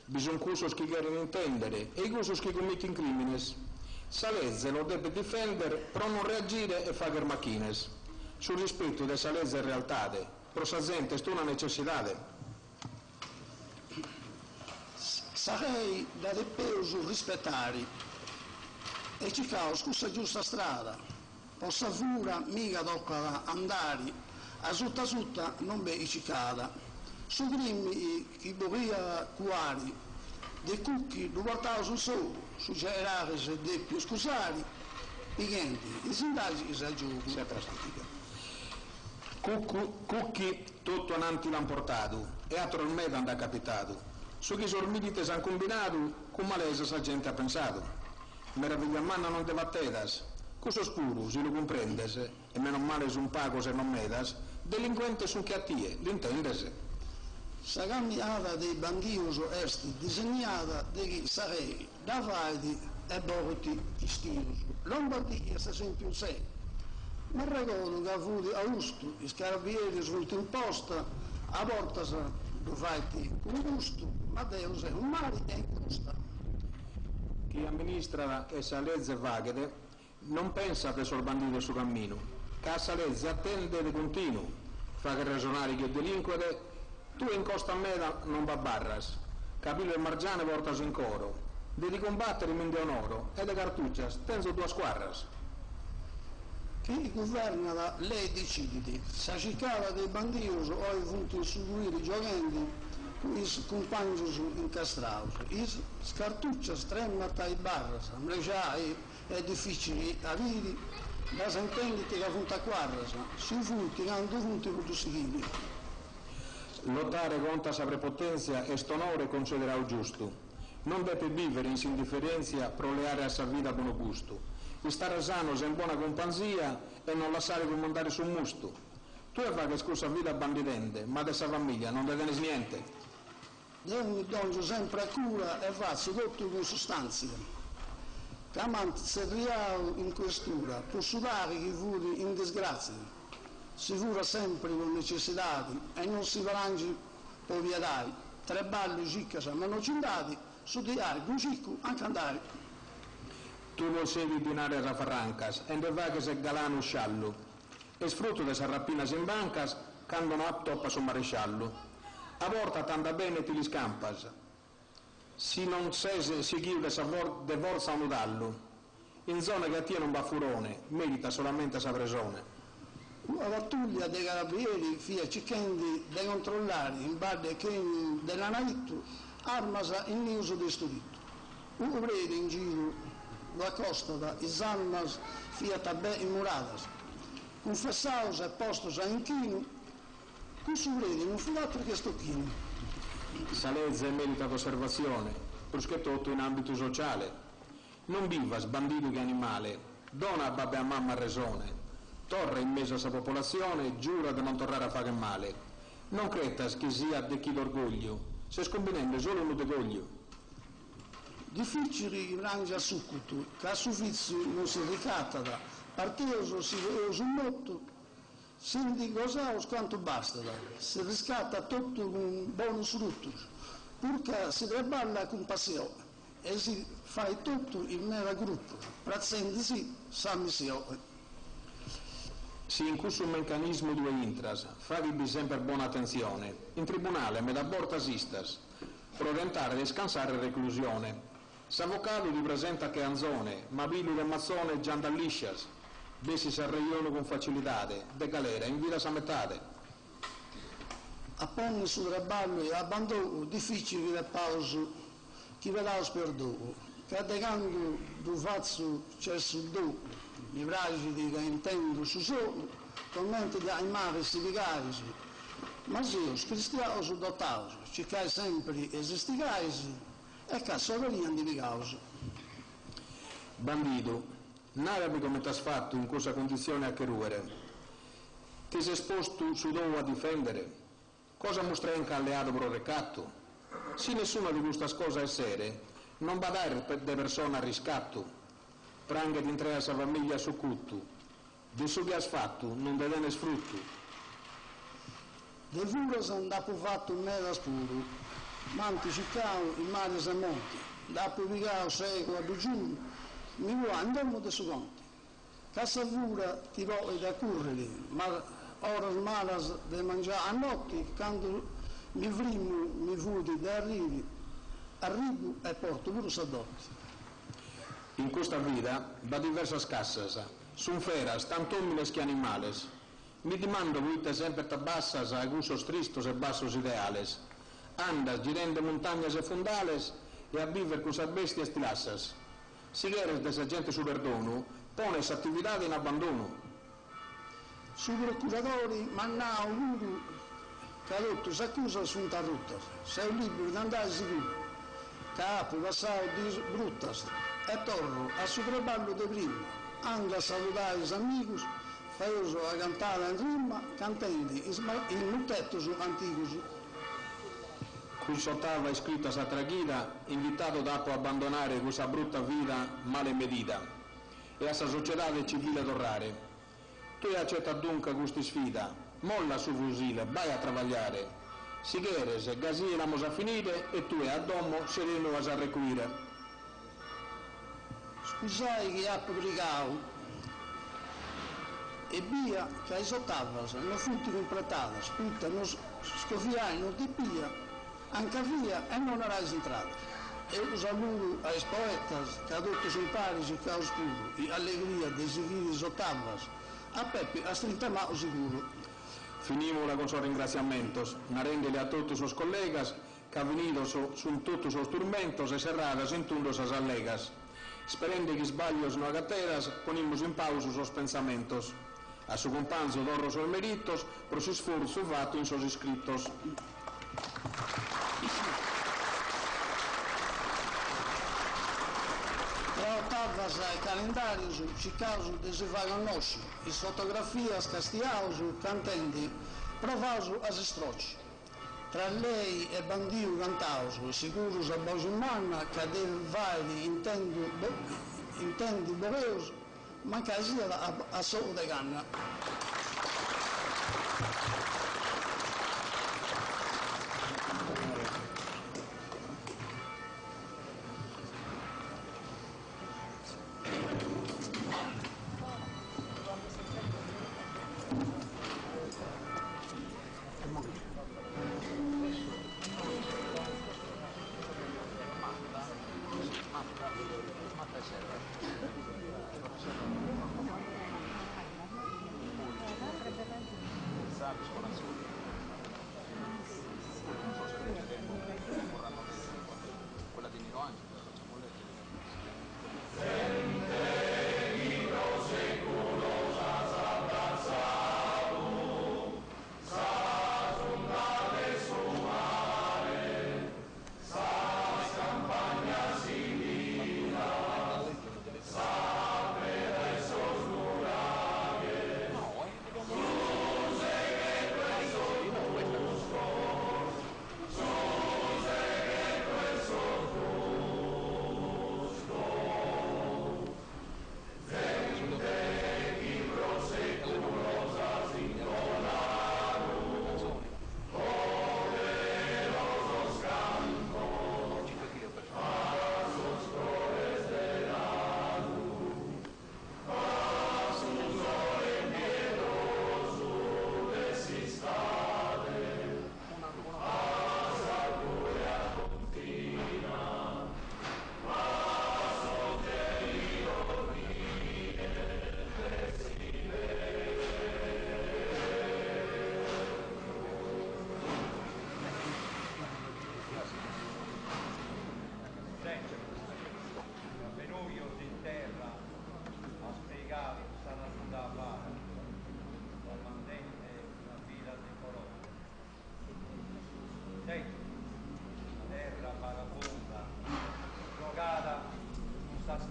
Bisogna cusos che vogliono intendere e i cusos che commettono crimines. Salezze lo deve difendere, però non reagire e fare macchines. Sul rispetto delle salezze e realtà, però sa gente è una necessità. Sarei da depeso rispettare e ci cavo scusa giusta strada, possa fura mica tocca andare, a sutta non be cicada. Su grimmi chi boria cuari, dei cucchi lo portavo sul solo, su generare se dei più scusari, i nienti, i sindagi che si aggiungono. Sempre la antica. Cucchi tutto ananti l'han portato e altro il medan da capitato. Su chi sormidite s'han combinato, con malese sa gente ha pensato. Meraviglia manna non te vattedas, cosa scuro, se lo comprendes, e meno male su un pago se non medas, delinquente su che attie, l'intendes. Sa camminata dei bandioso est disegnata di chi sarei da fadi e borti stiloso. Lombardia sta sempre un sé. Ma ricordo che a avuto Augusto, i scarabinieri svolti in posta, a porta lo fatti con gusto, ma Deus è un mare e incrosta. Chi amministra e salezze vaghe non pensa che sono banditi sul cammino, che a salezze attende di continuo, fa che ragionare che delinquere, tu in costa a me non va barras, capillo e margiane portas in coro, devi combattere in onoro e le cartuccias tenzo due squarras. Chi governa lei decide, sa cicava dei bandiosi o i punti istituiti i giochendi, i compagni incastrati, i scartuccia stremmata i barras, invece è difficile avere, da sentenditi che punta quarras, si punti, hanno due punti per due sigilli. Lottare contro sa prepotenza e st'onore concederà il giusto. Non deve vivere in indifferenza, proleare a sa vita buono gusto. Stare sano in buona compagnia e non lasciare comandare sul musto. Tu e fa che scusa vita banditente, ma di sa famiglia non te ne niente. Io mi do sempre a cura e faccio tutto con sostanze. Camant se riao in questura, posso dare chi fuori in disgrazia. Si cura sempre con necessità e non si varangi poviedai. Tre balli cicca ma non ci andati, studiare, con cicco, anche andare. Tu non sei dinare a farrancas e ne va che se galano sciallo. E sfrutto de sa rappinas in bancas, quando non attoppa su maresciallo. A volta tanta bene ti li scampas. Si non sese si chiude sa de forza un udallo. In zona che a te non va furone, merita solamente sa presone. Una pattuglia dei carabinieri fia cicchendi dei controllari in barde che della naitto armasa in uso di studito. Un obrero in giro lo accosta da isalmas fia tabè immuradas. Confessaus e postos a inchino, con suvredi non fu altro che stocchino. Salezze merita osservazione, perché tutto in ambito sociale. Non vivas bandito che animale, dona a babbe a mamma ragione. Torre in mezzo a sa popolazione, giura di non tornare a fare male. Non cretas che sia de chi d'orgoglio, se scombinendo solo un degoglio. Difficili rangia succuto, che a suffizio non si ricatta da, partioso si vede sul motto, si indica quanto basta da, si riscatta tutto con bonus ruttus, purché si treballa con passione e si fa tutto in mera gruppo, prazzendosi sa missione. Si incursa un meccanismo due intras, favibi sempre buona attenzione, in tribunale me da borta sistas, per tentare di scansare reclusione. S'avvocato ti presenta che anzone, ma bilu e mazzone già andalliscias, bessi s'arreione con facilitate, de galera in vita samettate. appone sul trabalho e abbandono difficile che pausa che vedao sperduto, cadegando do fatto c'è sul do, i fragili che intendo su solo, tormento di animali si vigari, ma se os cristianos dotados, ci cai sempre esistigais, e che sovraniano di vigauso. Bandito, narami come t'hai fatto, in cosa condizione a che ruere. Ti sei esposto su dove a difendere? Cosa mostrai in alleato pro recatto? Se nessuno di queste cose è serie, non badare de persona a riscatto. Pranga di entrare a sa famiglia su cutto. Di su che hai fatto, non te ne sfrutto. De vuras andapo fatto un meda spuro, manti ciccao il mare sa monti, dopo vigao seco a giugno, mi vuoi andiamo da su conti. Cassa vura tirò e da currere, ma oras malas de mangiare a notti, quando mi vrimo, mi vudi da arrivo e porto pure sadotti. In questa vita va diversas cassas, son feras, tanto homiles che animales. Mi dimando vuite sempre tabassas a gusos tristos e bassos ideales. Andas girende montañas e fundales e a viver cosas bestias tilassas. Si queres de esa gente su perdono, pones attividade in abbandono. Su procuratori, mannà auguro, cadotto s'accusa su interrutta. Sei libero di andare sicuro. Capo, passao di bruttas e torno a su traballo de prima. Ando a salutare i amigos, faioso a cantare in rima, cantando in multetto su anticos. Cui sottava iscritto a sa traghida, invitato dopo a abbandonare questa brutta vita male medita e a sa società civile tornare. Tu accetta dunque questa sfida, molla su fusile, vai a travagliare. Si queres, così éramos a finire e tu a domo sereno vas a recuire. Scusai che ha pubblicato e via che hai sottavas, non futti completadas, tutta non scofiai, non ti pia, anche via e non erai entrata. E un saluto ai poetas che ha detto sul parisi che ha oscuro, e allegria de seguire sottavas, a Pepe a strintamao sicuro. Finimos con sus ringraziamentos, narendele a todos sus colegas que han venido son todos sus turmentos e cerradas en tundos as alegas. Esperendo que esballos no agateras, ponimos en pausa os pensamentos. A su companzo dorro os meritos, por su esforzo fatto in sos iscritos. Ottavas ai calendarios, Chicago de se vagan nosso, e fotografias castiaos, cantando, provaos as estroci. Tra lei e bandio cantaos, seguros a voz humana, que del vale intendo boreus, ma que sia a sou de ganna.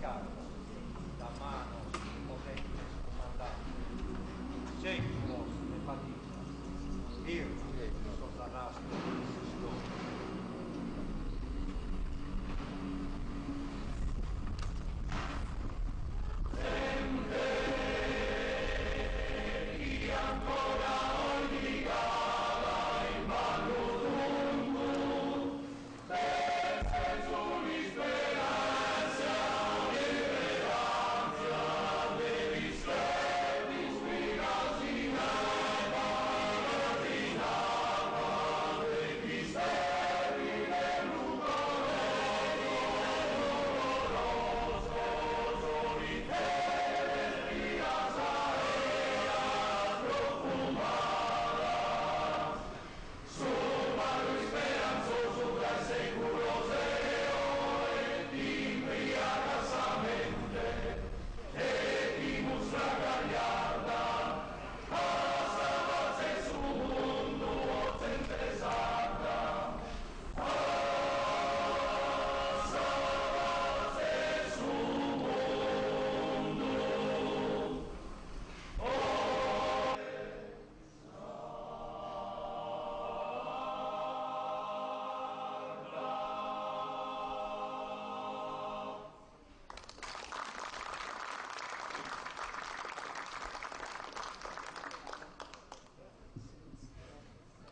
carta, da mano potente comandante, seguimos de fatiga, firma, sottarrastro, storia.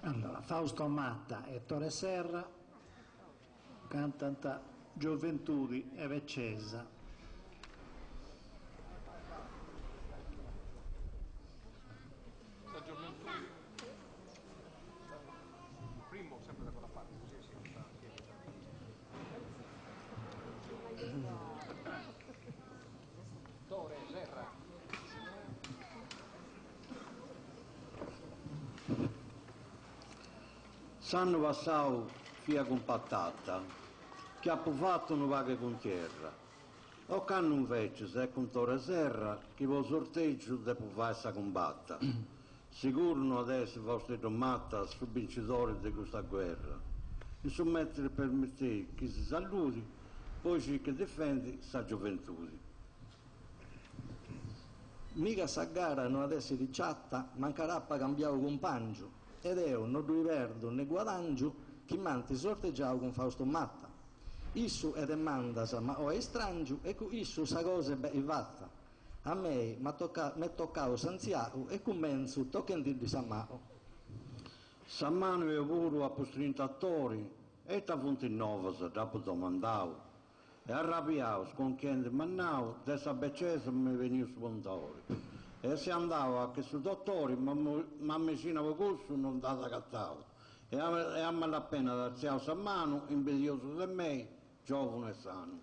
Allora, Fausto Matta e Tore Serra cantano Gioventudi e Veccesa. La Gioventudi, primo sempre da quella parte, così si sta Tore Serra. S'hanno passato via compattata, che ha fatto non va che con terra. O che hanno un vecchio, se con Tore Serra, che lo sorteggio dopo fare questa combatta. Sicuro adesso i vostri dommatta sono vincitori di questa guerra. E sommettere per me che si saluti, poi c'è che difende sta gioventù. Mica sta gara non adesso ricciatta, mancherà per cambiare un compagno. Ed io non riverdo né guadagno che manti sorteggiavo con Fausto Matta. Isso è demandasa, ma o è strangio, e con isso sa cosa è fatta. A me mi toccavo sanziato e commenzo toccando di Sammao. Sammano è pure a postrintatori e ta fonte nuova dopo domandavo. E arrabbiavo, sconchiendo mannavo, dessa beccesa mi veniva spontaneo. E se andavo a questo dottore, ma mecinavo questo non data cattavo. E a malapena d'alziavo a mano, invidioso di me, giovane e sano.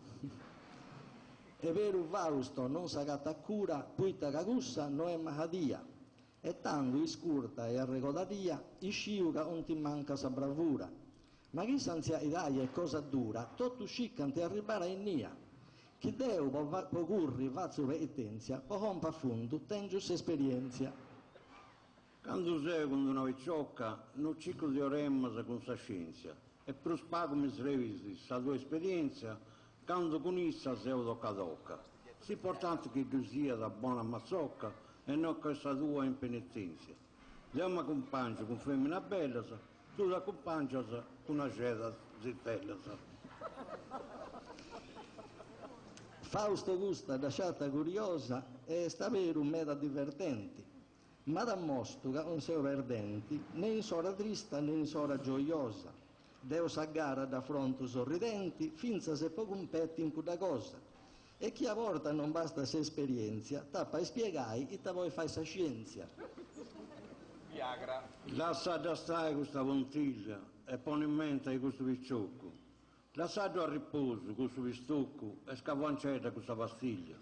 È vero Fausto non sa gatta cura, puita cagussa non è mahadia. E tanto iscurta e arregodadia, isciuga non ti manca sa bravura. Ma chi sanzia Italia è cosa dura, tutto sciccante arrivare in nia. Chi deu può curri fazzo penitenzia, può compa fondo, ten giusta esperienza. Quando sei con una vecchiocca, non ci coglieremmo con sa scienza. E per spago mi srevisi sa tua esperienza, quando con essa sei tocca. Si importante che tu sia da buona mazzocca e non che sa tua impenitenza. Io mi accompagno con femmina bella, tu ti accompagni con una ceda zittella. Fausto gusta da sciata curiosa e sta vero un meta divertente, ma da mostuga non sei perdenti, né in sora trista né in sora gioiosa. Deo s'aggara da fronte sorridenti, finza se poco un petto in quella cosa. E chi a volta non basta se esperienza, tappa e spiegai e te vuoi fai sa scienza. Viagra. Lascia da stare questa puntiglia e pone in mente questo picciocco. Lasciato a riposo questo pistocco e scavancetta questa pastiglia.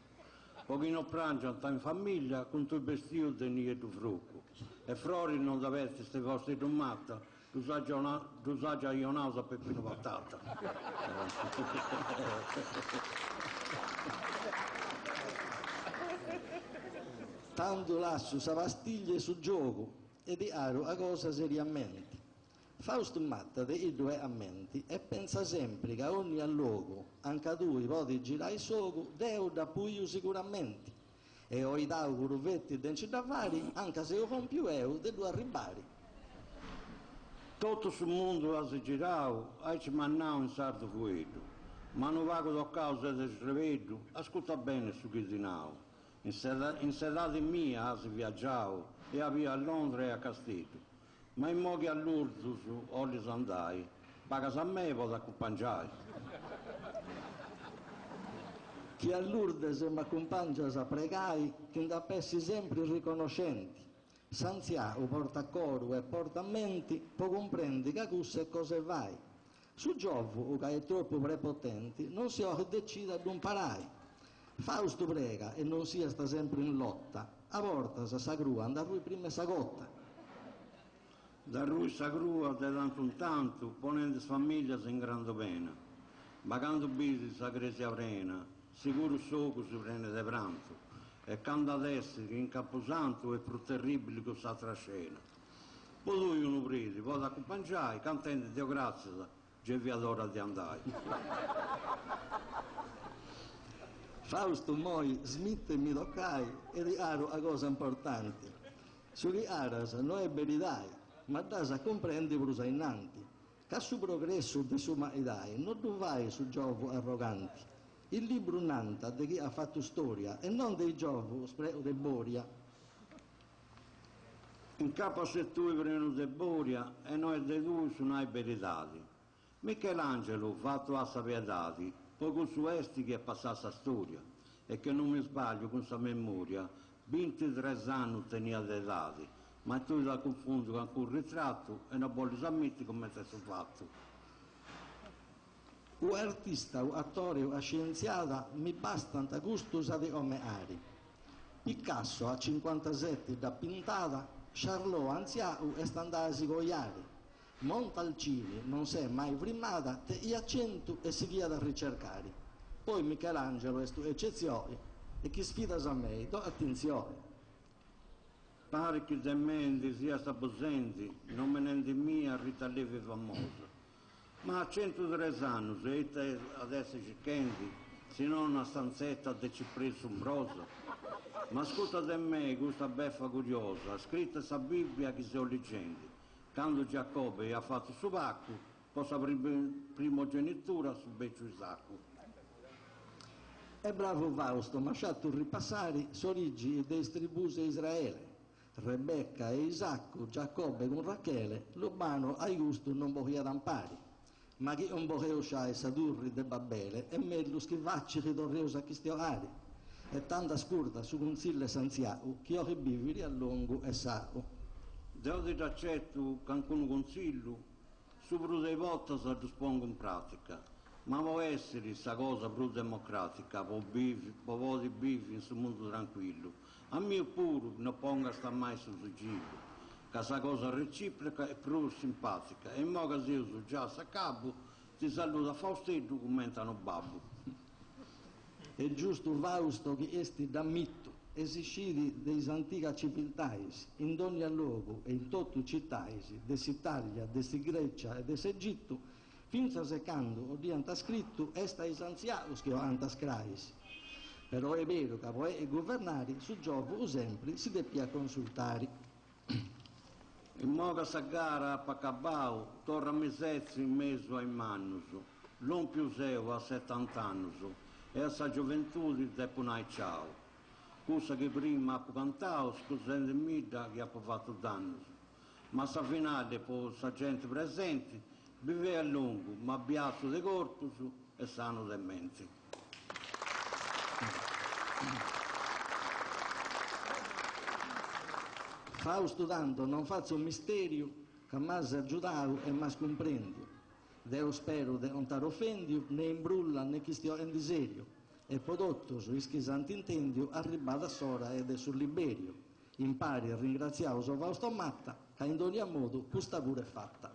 Pochino pranzo sta in famiglia con tuo vestito di nieto frucco. E fuori non davete queste vostre domate, tu sai già io nausa peppino patata. Tanto lascio sa pastiglia su gioco e di aro a cosa seriamente. Fausto matta dei due ammenti e pensa sempre che a ogni allogo, anche a lui pode girare sogo, deu da puio sicuramente. E ho i auguro vetti dentro da vari, anche se io con più eu de due arribari. Tutto sul mondo ha si girato, hai ci mannau in sardo fuedo, ma non vago da causa del srevedo, ascolta bene su chi dinau. In sedate mia ha si viaggiato e avvia a Londra e a Castello. Ma in moglie a Lourdes o li andai, pagas a me vado accompagnare. Chi a Lourdes mi accompagna a pregare, che da pessi sempre riconoscenti. Sanziao porta coro e porta a menti, poi comprendi che cusse cose vai. Su Giovu, che è troppo prepotenti, non si ho decida ad un parai. Fausto prega e non sia sta sempre in lotta, a porta sa grua, andar lui prima sa gotta. Da lui sa grua de tanto in tanto, ponendo famiglie in grande pena. Ma quando bisi sa gresia vrena, sicuro soco si prende de pranzo, e quando adesso che in Camposanto è più terribile che sa trascena. Poi lui uno presi, vado accompagnare, cantando Dio grazie, già vi adora di andare. Fausto moi smitte mi toccai e riaro a cosa importante. Su che aras non è veridai, ma dasa comprendi brusa innanti. Che su progresso di sua idai non tu vai su giovo arroganti. Il libro nanta di chi ha fatto storia e non dei giovo spreo de boria. In capo se tu prendo de boria e noi de lui sono ai veritati. Michelangelo fatto a sapiedati, poco su esti che è passata storia e che non mi sbaglio con sa memoria, 23 anni tenia dei dati. Ma tu la confondi con un ritratto e non voglio ammettere come ti sono fatto. Un artista, un attore, una scienziata mi bastano da gusto di come ari. Picasso a 57 da pintata, Charlot anziano e standasi goiari. Montalcini non si è mai primata, te i accento e si via da ricercare. Poi Michelangelo è eccezione e chi sfida a me, do attenzione. Pare che de mendi sia saposenti, non me ne di mia Rita Levi famosa. Ma a 103 anni, se te adesso cercandi, se non una stanzetta di cipresso ombrosa. Ma ascolta da me questa beffa curiosa, scritta sa Bibbia che sto leggendo. Quando Giacobbe ha fatto suo pacco, possa primogenitura su beccio Isacco. E bravo Fausto, ma sciatto ripassare sorigi dei tribus di Israele. Rebecca e Isacco, Giacobbe con Rachele, l'urbano ai gusto non bohia d'ampari. Ma chi un boheo sciai sadurri de Babele e meglio schivacci che dorreus a chistiorari. E tanta scurta su consiglio sanziao, che ho che biviri a lungo e sao. Devo dire accetto che alcun consiglio, su più dei volte si dispongo in pratica. Ma può essere questa cosa più democratica, può di bivi in questo mondo tranquillo. A me pure non ponga sta mai sul sigillo, che questa cosa reciproca è più simpatica. E in modo che io già a capo, ti saluta Fausto e documentano babbo. È giusto Fausto che esti da mitto, esiscidi dei antica civiltais, in ogni luogo e in tutto cittaisi, dell'Italia, della Grecia e dell'Egitto, finza secando o dianta scritto, esta is anziaus che ho anta scrais. Però è vero che voi governare su gioco sempre si debbia consultare. In modo che sa gara a Pacabao, torna mesezzi in mezzo ai mannus, non più seu a 70 anni, e a sa gioventù depo nai ciao. Cosa che prima ha cantato, scusando mida che ha fatto danni. Ma sa finale, per sa gente presente, vive a lungo, ma biasso de corpus e sano de mente. Fausto tanto non faccio un misterio che mas aggiudau e mas comprendio. Deo spero de non tar offendio, né imbrulla né chi stia in diserio. E prodotto su ischisante intendio arriba da sora ed è sul liberio. Impari a ringraziare so Fausto matta, che in ogni modo questa pure è fatta.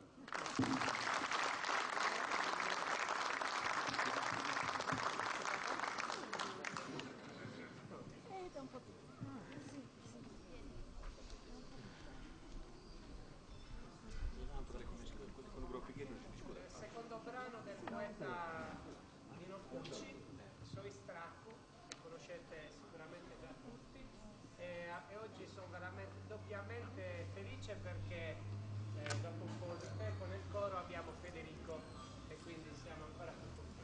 festa di Pucci, Soi Stracco, che conoscete sicuramente già tutti, e oggi sono veramente doppiamente felice perché dopo un po' di tempo nel coro abbiamo Federico e quindi siamo ancora più contenti.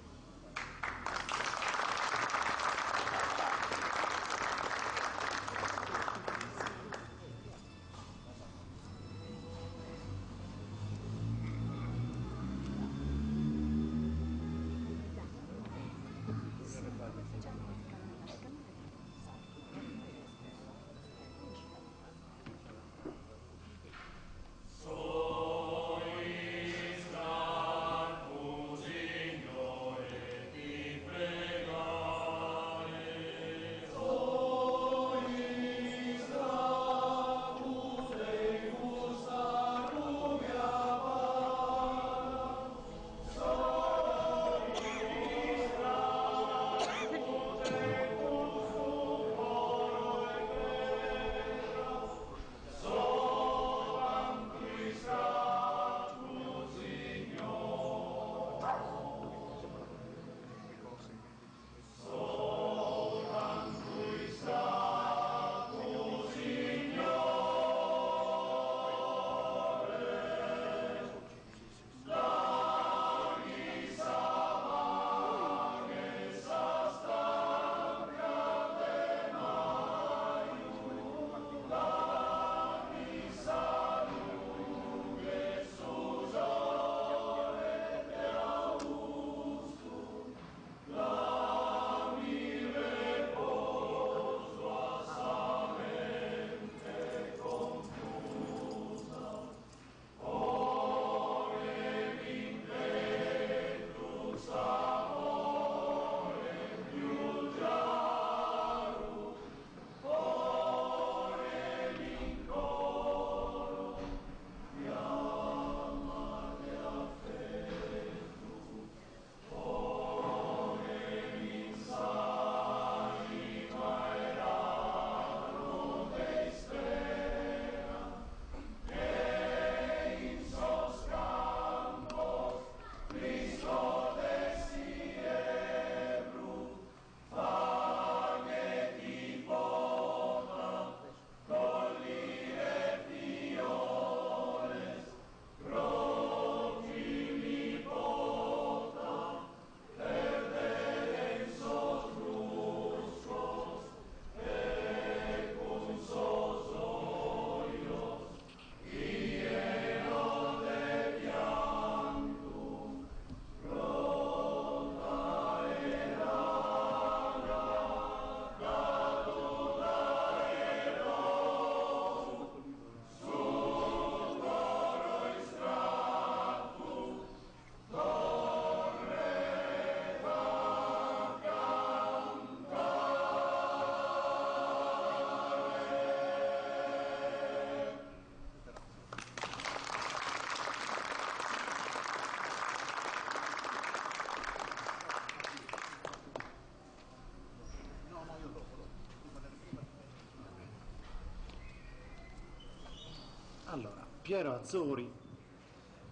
Allora, Piero Azzori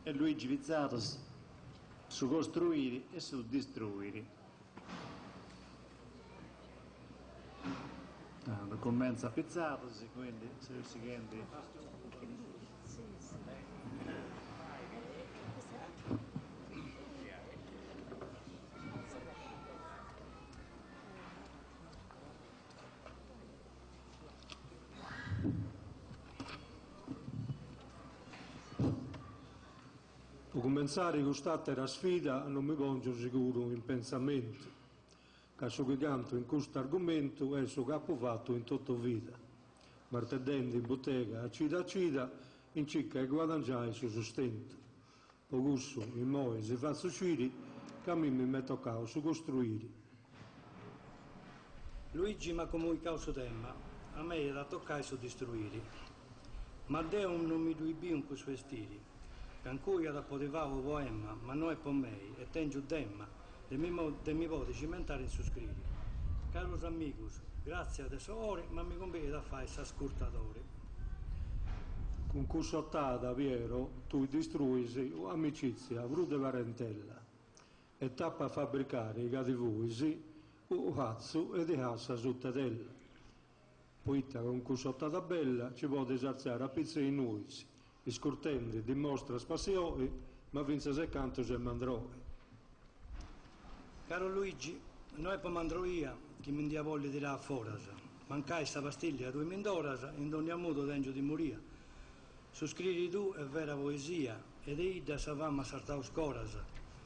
e Luigi Vizzato su costruire e su distruire. Commenza Pizzato, quindi se il seguente. Per cominciare questa era sfida non mi concio sicuro in pensamento, che ciò che canto in questo argomento è il suo capofatto in tutta vita, martedendo in bottega a cida, in cicca e guadagnare il suo sostento. Per questo in noi si fa succidi che a me mi metto a caso su costruire. Luigi ma comunque causa temma, a me è da toccare su distruire, ma Deo non mi duibi un po' suoi stili. Cancuia da potevavo poema, ma non è per me, e tengo demma, de mi pode cimentare in suscriri. Caros amigos, grazie adesso ore, ma mi conviene da fare s'ascoltatore. Con cussottata, Piero, tu distruisi amicizia, brude parentella. e tappa a fabbricare i gadivuisi, u hazzu e di hassa su tedella. Poitta con cusotta da bella ci può esercitare a pizza in nuisi, iscurtendi dimostra spassioi, ma vince se canto se mandroi. Caro Luigi, noi per mandroia che mi dia voglia di là a forasa, mancai sta pastiglia a 2 mindorasa, in ogni modo dengio di moria. Su scrivi tu è vera poesia, ed ida savamma sartau scorasa,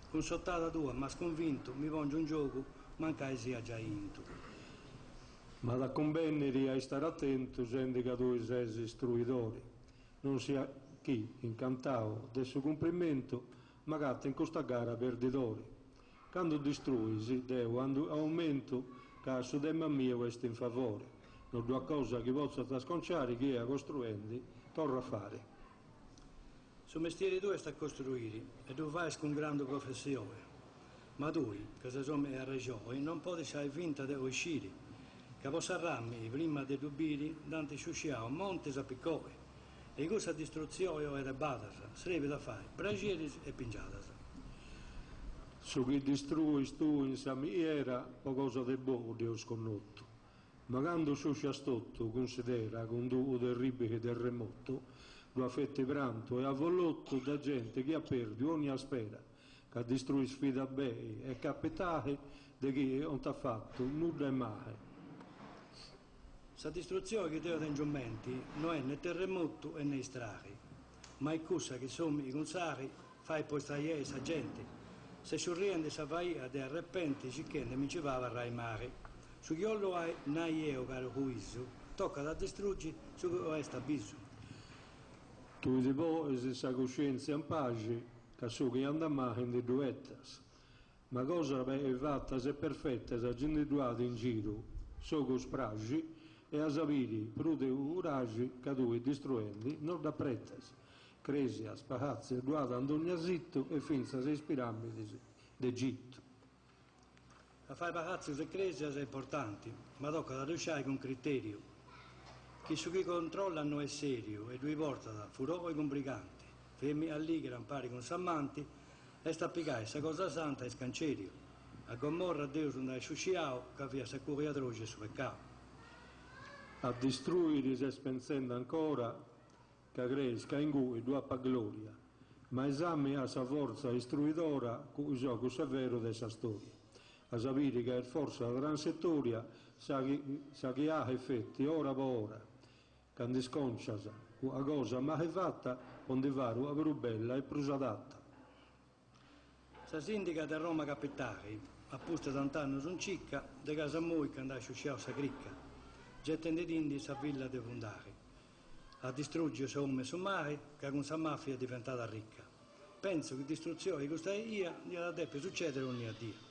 con sottata tua, ma sconvinto, mi vongio un gioco, mancai sia già intu. Ma da convenire a stare attento, gente che tu sei istruidori, non sia chi, incantao del suo complimento, magari in questa gara perdidori. Quando distruisi, devo aumento, che su demma mia questo in favore. Non due cosa che possa trasconciare chi è costruendo, torna a fare. Su mestiere tu è sta a costruire, e tu fai con grande professione. Ma tu, che se sono a regione, non puoi fare finta di uscire, che possa rammi, prima di dubiri, dante sciusciao, monte sa piccoi, e questa distruzione è badasa, sarebbe da fare, bragieri e pingiatasa. Su chi distrui tu in samiera, o cosa di buono Dio sconnotto. Ma quando sciuscia stotto, considera con duo terribile terremoto, lo affetti pranto e avvollotto da gente che ha perduto ogni spera, che distrui sfida bei e capitale di chi non t'ha fatto nulla e mai. Questa distruzione che Dio tengo in mente non è né terremoto e né strari, ma è cosa che sono i consari, fai poi stare sa gente. Se sorriende sa vai ad arrepenti, sicché mi ci va a rai mare. Su chi lo hai, nai io caro juizio, tocca da distruggi su chi è stabiso. Tu di voi se sa coscienza in pace, che so che anda mai in duettas. Ma cosa è fatta se perfetta, se individuata in giro, so che spragi e a sapere, prude uragi, che tu distruendi, non da prettas. Cresia, spahazzi, duata andogna zitto e finza 6 piramidi d'Egitto. A fare palazzi e cresia sono importanti, ma tocca da riuscire con criterio. Chi su chi controllano è serio e lui porta da furore complicanti. Fermi alligra, pari con sammanti e sta a piccare sa cosa santa e scancerio. A Gomorra a Dio sono sciusciao, che via sa curia atroce su peccato. A distruire se spensendo ancora, che cresca in cui due a gloria, ma esame a sa forza istruidora con il gioco severo della storia. A sapere che è forza transitoria sa che ha effetti ora per ora, che non sconcia a cosa mai fatta, onde varu a rubella e prosadatta. Sa sindica di Roma Capitale, apposta tant'anni su un cicca, de casa moi che andà a sciusciare sa cricca, gettende d'indi sa villa de fondare. A distruggere sa umme su mare, che con sa mafia è diventata ricca. Penso che distruzione di questa ia gliela deve succedere ogni addio.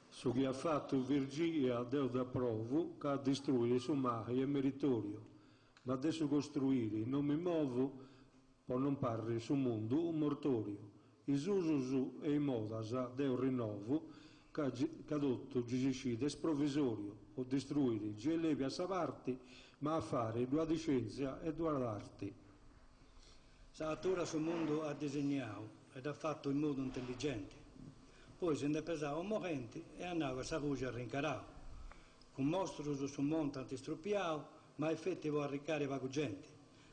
Su chi ha fatto Virginia Deo da provo, che a distruire su mare è meritorio, ma adesso costruire non mi muovo, poi non parri su mondo un mortorio. Isusu e i modasa Deo rinnovo, che ha detto gigiscide sprovvisorio, o distruire gelevi a savarti, ma a fare due di scienza e due d'arte. Sa natura sul mondo ha disegnato ed ha fatto in modo intelligente. Poi se ne pesava morenti e andava sa ruce a rincarao. Con mostro su monte antistruppiao, ma effettivo a ricare vago gente.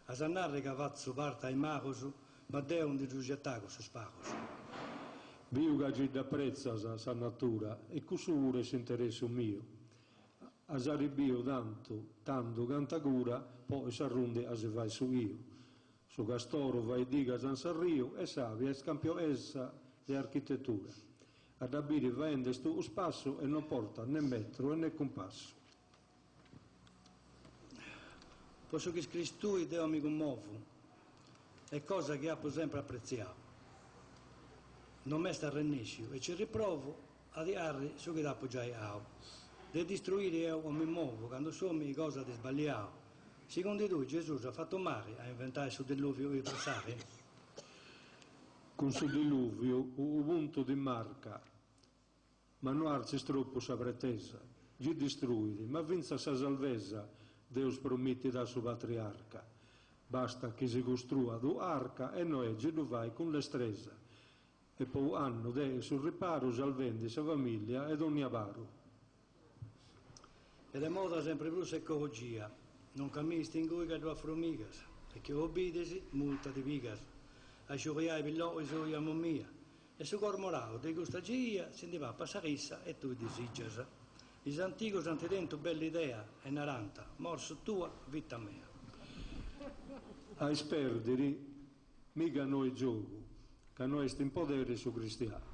A sanare che avazzo parta ai magos, ma Deo un di giugettaco su spagos. Viu che ci apprezza sa natura e cusure si interessa mio. A saribio tanto canta cura, poi s'arrunde a se vai su io. Su castoro vai diga San Sarrio e savia e scampio essa di architettura. Ad abire vende sto spasso e non porta né metro né compasso. Posso che Cristo Deo mi commuovo, è cosa che ha sempre apprezzato. Non mi sta renniscio e ci riprovo a diarri su che dopo già ho. De distruire io mi muovo quando sono cosa di sbagliato. Secondo tu Gesù ha fatto male a inventare su diluvio e passare? Con su diluvio un punto di marca, ma non arci troppo sa pretesa, gi distruire, ma vinza sa salvezza, Deus promette da suo patriarca. Basta che si costrua du arca e noi gi vai con l'estresa. e poi hanno sul riparo salventi sa famiglia ed ogni avaro. Ed è moda sempre più ecologia, non cammini stingui che due formigas, e che obbidesi multa di vigas, a sciuriai pilloi su a mia, e su cormorao di questa gia si andava a passarissa e tu disigias. Is antigos antidento bella idea, e naranta, morso tua, vita mia. A sperdere, mica noi gioco, che noi stiamo in potere su cristiano.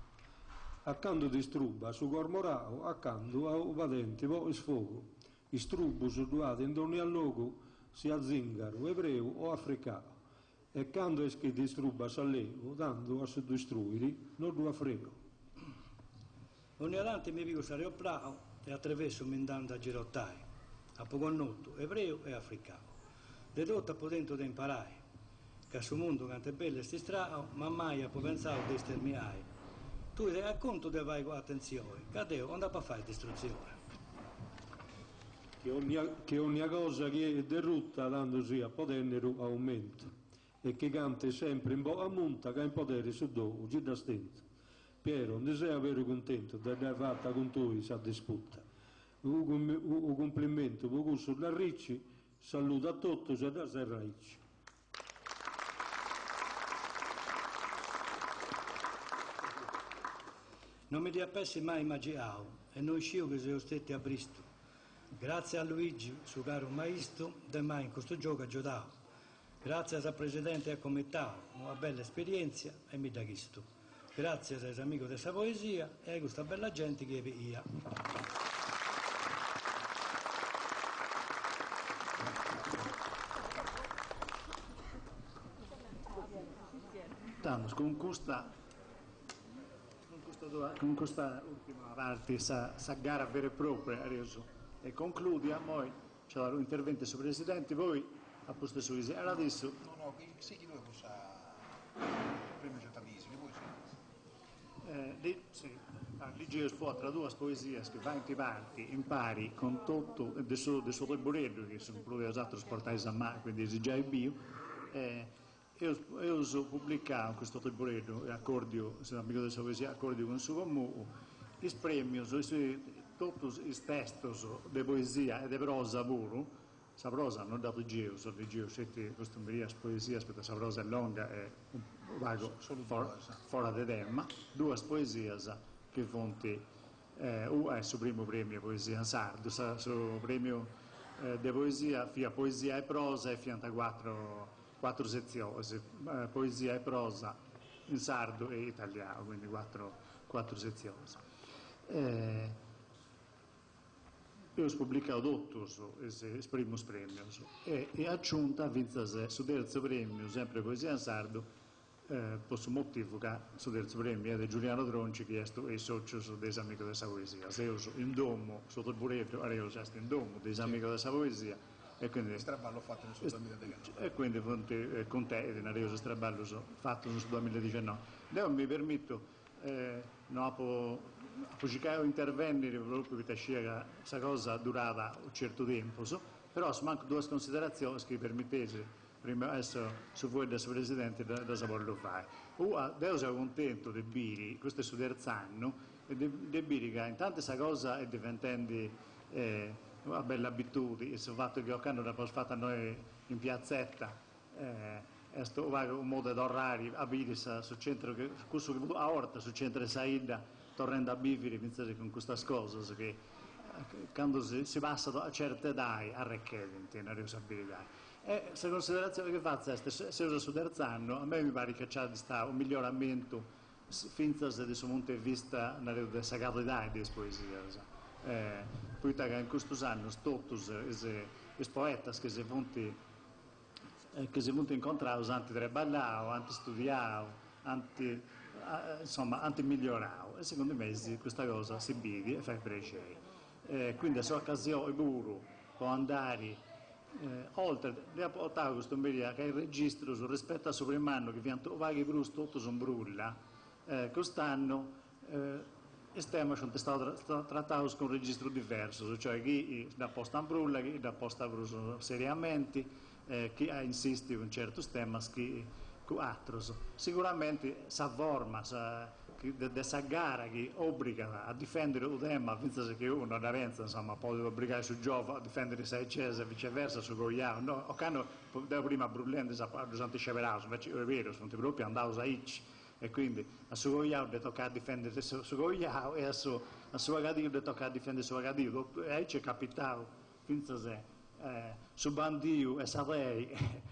Accanto distruba su cormorao, accanto a vadente vo sfogo. Istrubu su duate in ogni allogo, sia zingaro, ebreo o africano. E quando è che distruba s'allevo, dando a su distruiri, non lo frego. Ogni avanti mi vivo sario plao, e attraverso mi andando a girottai, a poco noto, ebreo e africano. De rotta potendo da imparare, che su mondo cante belle sti strao, ma mai a pensare di sterminare. Tu ti racconto di vai con attenzione, che Dio andava a fare distruzione. Che ogni cosa che è derrutta dandosi a potennero aumenta, e che cante sempre in a monta che in potere su do, giù da stento. Piero, non sei vero contento di aver fatta con tu questa disputa. Un complimento per sulla ricci, saluto a tutti e da serra ricci. Non mi riappessi mai immaginavo, e non scio che siamo stati a Bristo. Grazie a Luigi, suo caro maestro, da mai in questo gioco ha giocato. Grazie al presidente e al comitato, una bella esperienza e mi da chisto. Grazie ai amici della poesia e a questa bella gente che è via. Estamos con questa ultima parte, sa gara vera e propria adesso. E concludiamo, c'è l'intervento su Presidente, voi a posto su Isi. Allora adesso... No, sì, chi dove possa... Prima c'è Tavisi, che vuoi sì, Ligio sfotra due poesie che vanno in parti, impari con tutto del suo temporetto, che sono proprio esatto trasportati a mano, quindi è già il bio. Io ho pubblicato questo temporetto, accordio, se non mi ricordo se poesia, accordio con il suo comune, i premi, tutti i testi di poesia e di prosa pure. La prosa non dato Geo, sono di Geo, siete costumeria, poesia, aspetta, la prosa è lunga e vago fuori di tema. Due poesie che fonti, uno è il suo primo premio poesia in sardo, il suo premio di poesia, via poesia e prosa e fianta quattro sezioni, poesia e prosa in sardo e italiano, quindi quattro sezioni. Io ho pubblicato 8 i primi premi e aggiunta vinta su terzo premio, sempre poesia in sardo, per questo motivo che su terzo premio è di Giuliano Tronci, che è socio dei amici della poesia. Se io sono in domo, sotto il buretto, io sono in domo dei amici della poesia. E quindi straballo fatto nel suo 2019. E quindi con te, io straballo fatto nel 2019. Io mi permetto, cercare di intervenire proprio perché questa cosa durava un certo tempo, però manco due considerazioni che permettesse, prima adesso su voi da Presidente da saperlo fare. Io sono contento di Biri, questo è il suo terzo anno, e di Biri che intanto questa cosa è diventando una bella abitudine, il fatto che hanno fatto a noi in piazzetta, è un modo d'orari a Biri sul centro, a Orta, sul centro di Saida, tornando a vivere con queste cose che quando si passa a certe età arricchite una responsabilità. E questa considerazione che faccio, se uso su terzo anno, a me mi pare che c'è un miglioramento finta da questo punto di vista della sacralità delle poesie. Poi che in questi anni tutti i poeti che si sono incontrati, anti treballati, anti studiati, anti migliorati, e secondo me questa cosa si vede e fa piacere. Quindi a sua occasione Buru può andare oltre, le ha portato questo media che il registro rispetto al suo primo anno che viene vaghi brus tutto sono brulla, quest'anno il tema è stato trattato con un registro diverso, cioè chi da posta in brulla, chi da posta seriamente, chi insiste con certi temi, chi con altri. Sicuramente sa forma, questa gara che obbliga a difendere il tema, penso che uno da Renza insomma può obbligare su Giova a difendere sei Cese e viceversa su Goiao, no? O che prima Brullente durante Ceveraus, invece è vero, sono proprio andato a Icci e quindi a su Goiao le tocca difendere su Goiao e a su Agadio le tocca difendere su Agadio, e Icci è capitato, penso se su Bandio e Sarei.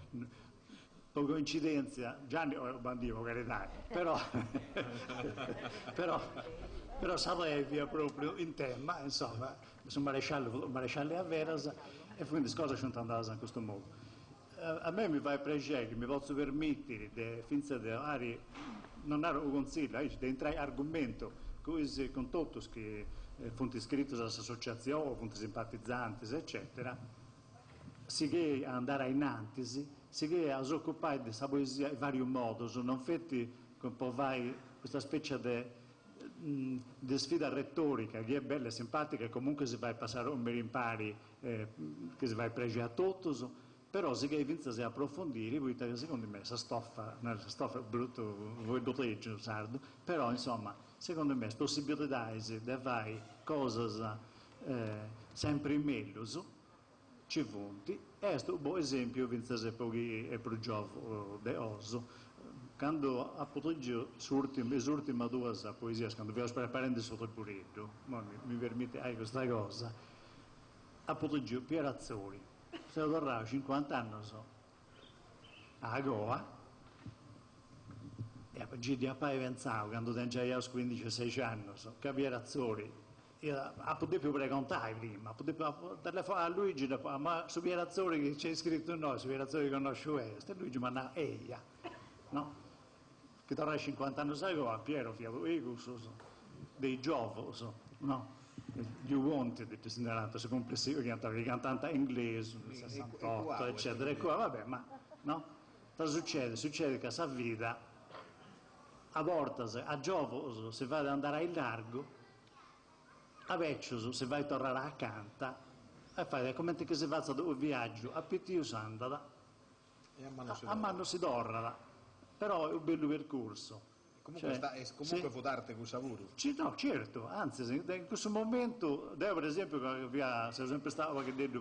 Per coincidenza, Gianni è un bandido, magari dai, però Sarevia proprio in tema, insomma, sono maresciallo a Veras e quindi le cose sono andate in questo modo. A me mi fa piacere che mi posso permettere, finché non ero un consiglio, di entrare in argomento con tutti che sono iscritti all'associazione, sono simpatizzanti, eccetera, si che andare in antisi, si che a occupare di questa poesia in vari modi, non fatti un po' questa specie di sfida retorica che è bella e simpatica e comunque si va a passare un bel impari che si va a pregare a tutti, però si che vince si approfondire, perché secondo me questa stoffa è brutto, voi dotteggi, sardo, però insomma, secondo me, possibilità di fare cose sempre meglio, ci punti. Questo è un buon esempio, vince poi è per gioco di Oso. Quando ha potuto le ultime due poesie, quando vi ho preparando sotto il burrito, mi permette questa cosa, ha potuto Piero Azzoli, se lo tornava 50 anni a Goa, e a Pai pensavo, quando tengo io 15-16 anni, che Piero Azzoli, ha potuto precontare prima, ha potuto telefonare a Luigi, ma su Piero Azzoli che c'è scritto noi, su Piero Azzoli che conosce questo, e Luigi mi ha detto, eia, no? Che torna 50 anni a Piero Fiato dei Giovos, no? Gli uomini di Sinerato, se complessivo, che cantante inglese, 68, eccetera, e qua, vabbè, ma, no? Cosa succede? Succede che a sa vita, a volte, a Giovos, si va ad andare in largo, a Vecchioso si va a tornare a canta e fai come che si fa un viaggio a Pittiu Sandada e a mano si torna, però è un bello percorso. Comunque, comunque votate con Savuru? No, certo, anzi in questo momento, per esempio, se sempre stato che detto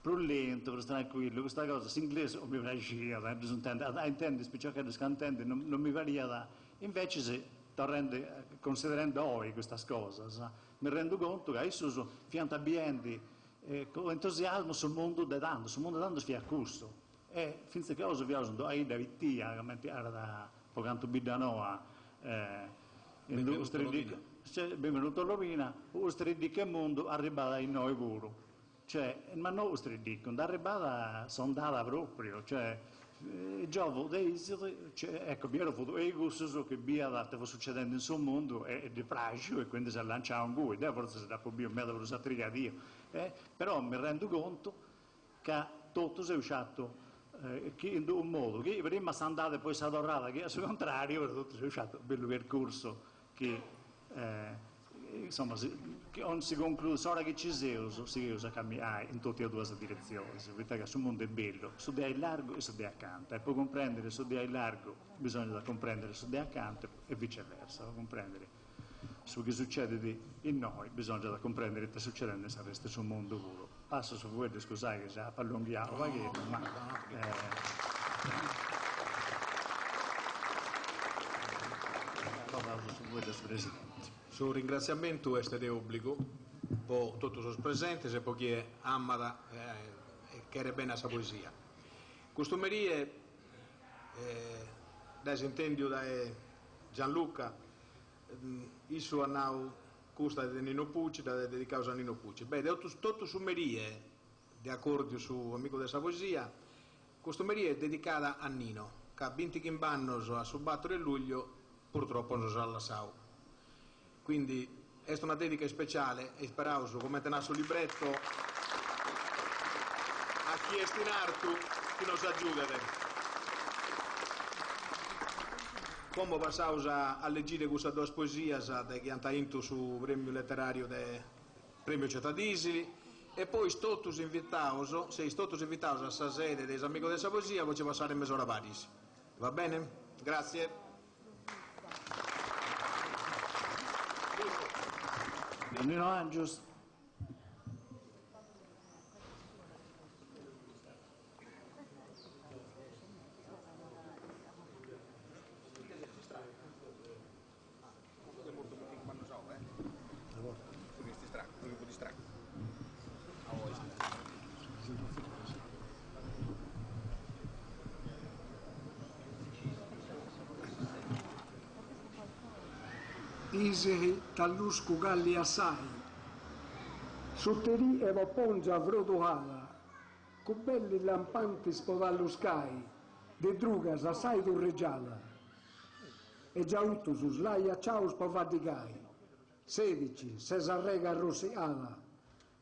più lento, più tranquillo, questa cosa, l'inglese mi piaceva, intendi, specialmente che scantante, non mi varia, invece se considerando oggi queste cose, mi rendo conto che adesso fianco ambienti con entusiasmo sul mondo da tanto, si fa accusto. E finché che cosa vi ho detto, da vittia, che era da pocanto Bidanoa, benvenuto Lovina, lo stridicco e mondo arrivava in noi pure. Cioè, ma non lo stridicco, arrivava sondata proprio, cioè, Giovo ecco, mi ero fatto gusto che stava succedendo in suo mondo è di fragile e quindi si lanciava un gusto, forse si dà un po' meno per usare io, però mi rendo conto che tutto si è uscito in un modo che prima si andava e poi si adorava, che al contrario tutto si è uscito un bello percorso che insomma che non si conclude solo che ci si usa camminare in tutte e due le direzioni, perché questo mondo è bello, su di largo e su di accanto, e per comprendere su di largo bisogna comprendere su di accanto e viceversa, per comprendere su che succede in noi bisogna comprendere che sta succedendo nel resto sul mondo puro. Passo su voi, scusate che si è allunghiato, ma su voi, Presidente. Su ringraziamento è di obbligo per tutti i presenti e per chi ama e chiede bene la poesia. Costumerie, da sentendio da Gianluca, isso hanno custa di Nino Pucci, da dedicato a Nino Pucci. Beh, tutte sumerie di accordo su Amico della Poesia, costumerie dedicata a Nino, che 20 anni a subattere luglio purtroppo non sa la sau. Quindi è una dedica speciale e spero come tenere sul libretto a chi è stinartu chi non sa giugare. Come passavo a leggere queste due poesie che hanno vinto sul premio letterario del premio Cittadisili e poi todos invitados a sta sede dei Amigos de Savosia, voi ci passare mezz'ora varis. Va bene? Grazie. Nino Angius. Iseri talluscu galli assai, sotterì e pongia vrodohala, cu belli lampanti scavi, de drugas assai durreggiala, e già utto su slaia ciao spavadigai, 16, Cesarrega rossiala,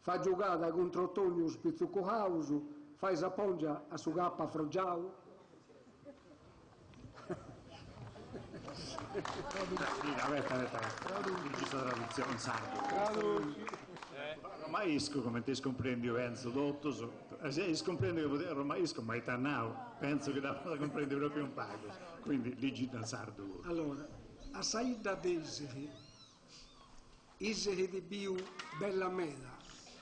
fa giocata contro Tonio Spizzuco Hausu, fa esa pongia a su gappa frogiau. Questa traduzione sardo. Romaisco, come te scomprendi, io penso, dotto, se scomprendi che potevo romaisco, ma itannao, penso che da comprendi proprio un pago, quindi digita sardo. Allora, a saída de Iseri di Biu Bella Mela,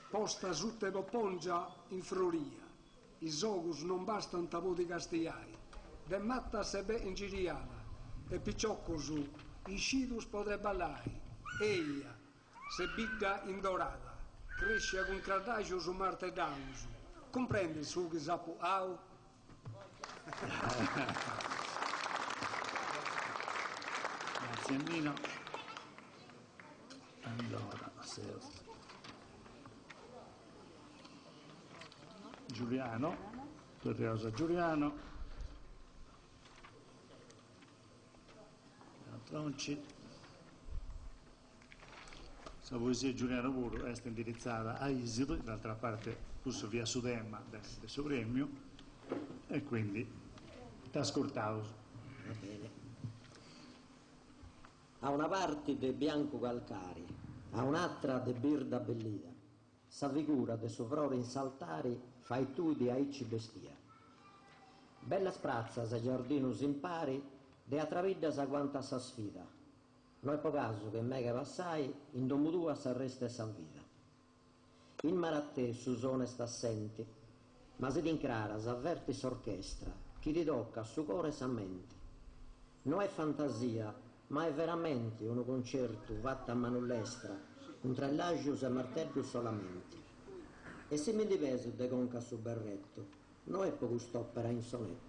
posta zutte lo pongia in Floria, i zogus non bastano tavo di castiai, de matta sebe in giriana, e picciocosu, i scidus potrebbe ballare, eia, se bigga in dorata, cresce con cradagio su Marte Dausu, comprendi su che sapu au? Grazie Nino. Allora, Giuliano, Torriosa Giuliano. Tronci. La poesia Giuliano Puro è indirizzata a Isidro, d'altra parte fusso via Sudemma del suo premio, e quindi ti ascoltavo. Va bene. A una parte de bianco calcari, a un'altra de birda bellida, sa figura de sovrore in saltari, fai tu di aici bestia. Bella sprazza sa giardinus impari, de atravidda sa quanta sa sfida. Non è po' caso che me che passai, in domo tua s'arresta e s'anvida. In marattè su zone sta assenti, ma se d'incrara s'avverti s'orchestra, chi ti tocca su cuore s'ammenti. Non è fantasia, ma è veramente un concerto fatto a manullestra, un trallagius e martello solamente. E se mi dipeso de conca su berretto, non è poco st'opera in sonetto.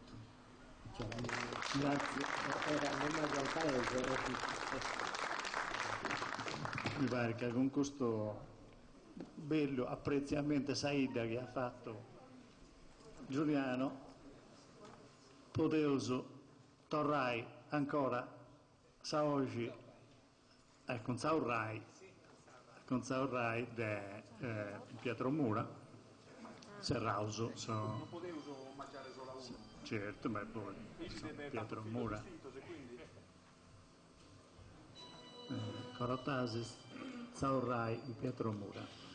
Grazie. Era nel mezzo al paese. Mi pare che con questo bello apprezzamento Saida che ha fatto Giuliano, potevo torrai ancora sa oggi con Saurai de Pietro Mura Serrauso non potevo mangiare solo uno. Certo, ma poi Pietro Mura Corotasis Saurai di Pietro Mura.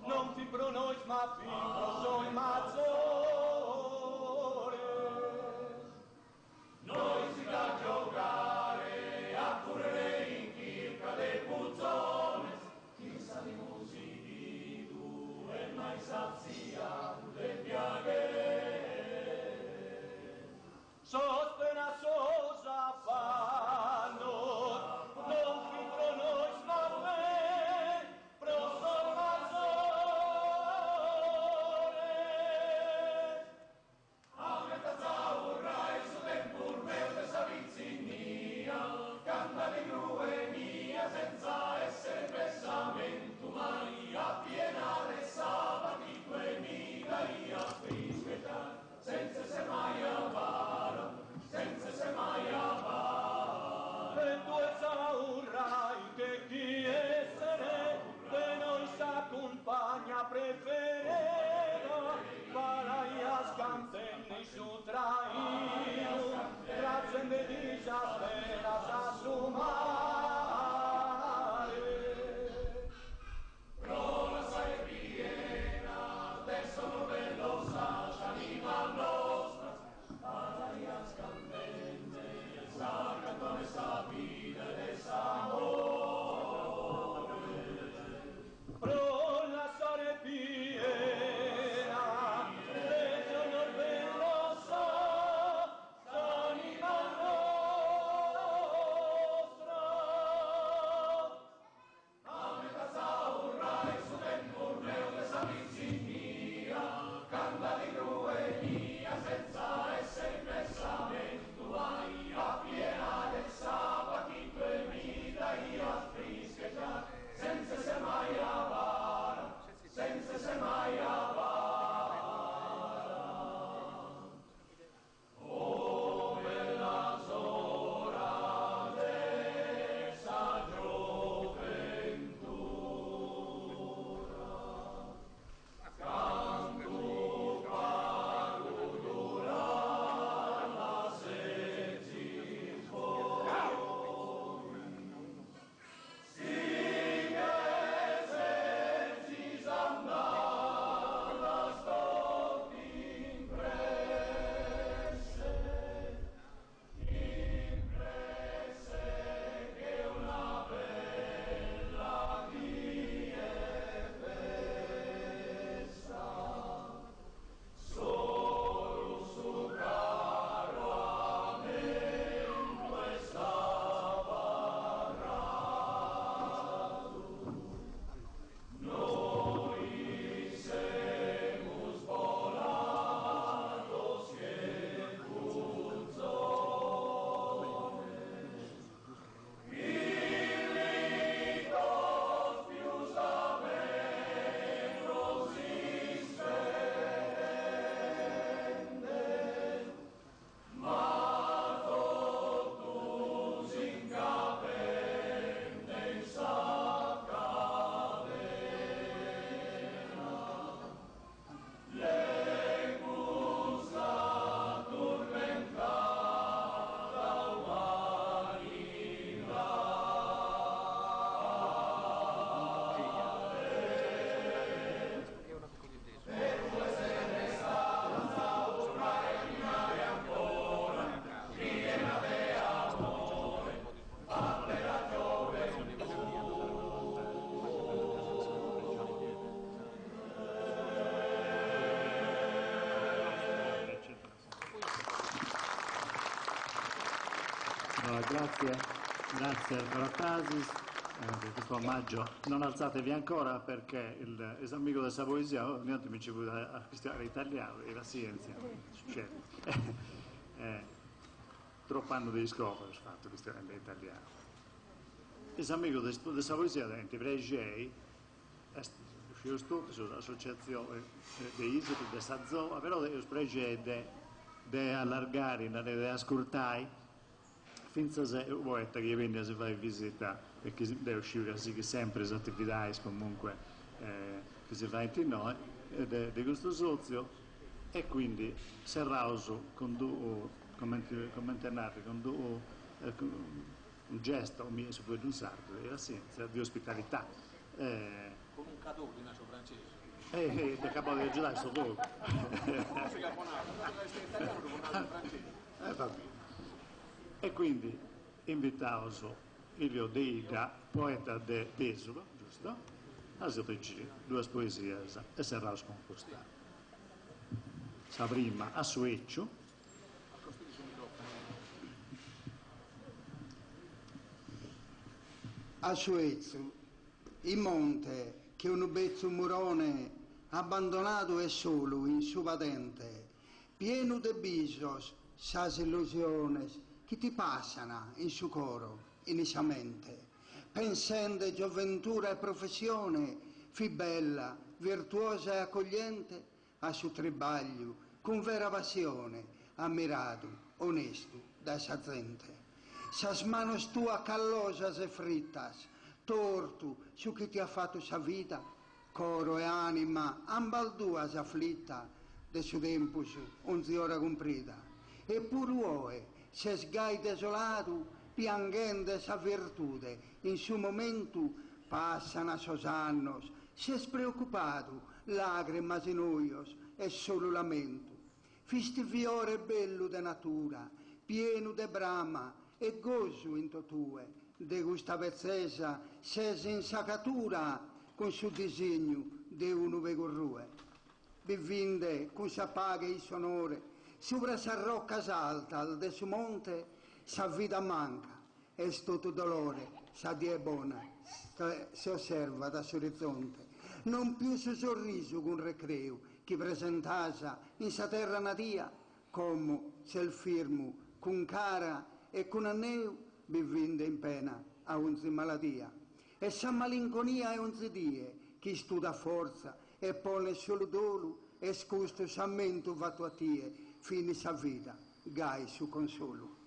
Non fi pro noi, ma fi pro soi maggiore. Noi si da giocare a correre in chirca del puzzones, chi salimus di tu e mai saziato del piaghe. Sospena sosa fanno, non fi pro noi, ma fe, pro soi Allora, grazie al Carattasis per questo omaggio. Non alzatevi ancora perché l'esamico della poesia ovviamente mi ci vuole a cristiano italiano e la scienza succede. Troppo hanno dei scopi fatto cristiano italiano. L'esamico della poesia dentro pregei uscito tutto sull'associazione di Isoli, di Sazzoa, però io pregei di allargare, di ascoltare finché se vuoi che vieni a fare visita e che deve uscire così sempre le attività comunque che si fa in noi di questo sozio e quindi serrauso con commentare con un gesto su cui un sardo della scienza di ospitalità con un cadeau di Nacio francese da capo di aggiungere sto poco e quindi invitavo Ilio Deida, poeta de Pesaro, giusto? A leggerci due poesie e serraus con questa. La prima a Sueccio. A Suezzo, il monte che un bezzo murone abbandonato e solo in su patente, pieno de bisos, sas illusiones che ti passano in su coro, in sa mente, pensando gioventù e professione, fi bella, virtuosa e accogliente, a suo tribaglio, con vera passione, ammirato, onesto, da sa gente. Sas manos tua callosas e frittas, tortu su chi ti ha fatto sa vita, coro e anima, ambal duas afflitta, de su tempus, onzi ora comprita. Eppure uoe, se sgai desolato, piangendo sa virtude, in su momento passano a sos annos, se preoccupato, lacrimas in oios e solo lamento. Fisti fiore bello de natura, pieno de brama e gozo in totue, de gusta vezzesa, ses in sacatura, con su disegno de uno vegorrue. Vivinde con sa paga i sonore, sopra sa rocca salta, al de su monte, sa vita manca, e tutto dolore, sa die buona, si osserva da sull'orizzonte. Non più su sorriso con recreo, che presentasa in sa terra natia, come se il firmo, con cara e con anneo, vivinde in pena a unzi maladia. E sa malinconia è unzi die, chi studa forza e pone solo dolo, e scusto sammento va tua tie, fini sa vita, gai su consolo.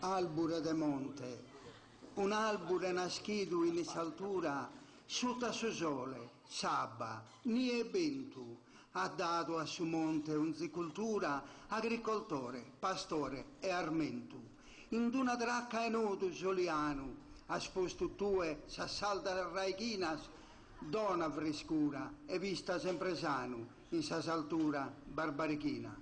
Albure de monte, un albure naschido in saltura, sotto su sole, sabba, nie bentu, ha dato a su monte unzicultura, agricoltore, pastore e armentu. In una dracca e nodo gioliano, ha sposto tue, sa salda raichinas, dona frescura, e vista sempre sano, in sa saltura barbarichina.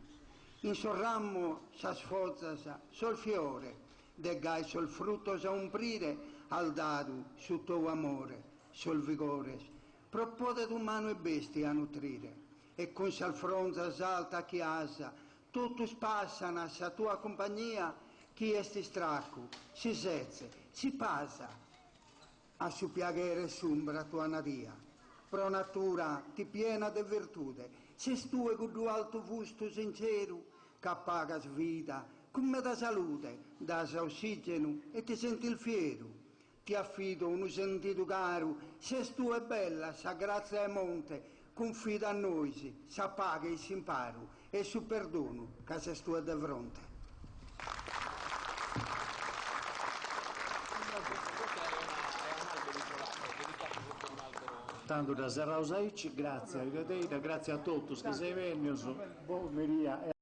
In sul ramo sa sfozza sol fiore, de gai sol frutto sa umprire, al dato su tuo amore, sol vigore, propode umano e bestia a nutrire. E con sal fronza salta chi asa, tutti passano a sa tua compagnia, chi esti stracco, si sezze, si passa, a su piaghere sumbra tua nadia. Pro natura ti piena de virtude, se stue con due alto fusto sincero, che pagas vita, come da salute, da ossigeno e ti senti il fiero. Ti affido un sentito caro, se tu è bella, sa grazia e monte, confida a noi, sa paga e si imparo, e su perdono, che se tu è de fronte. Tanto da Serra Usaici, grazie a Gadeida, grazie a tutti che sei venuti, buon meria.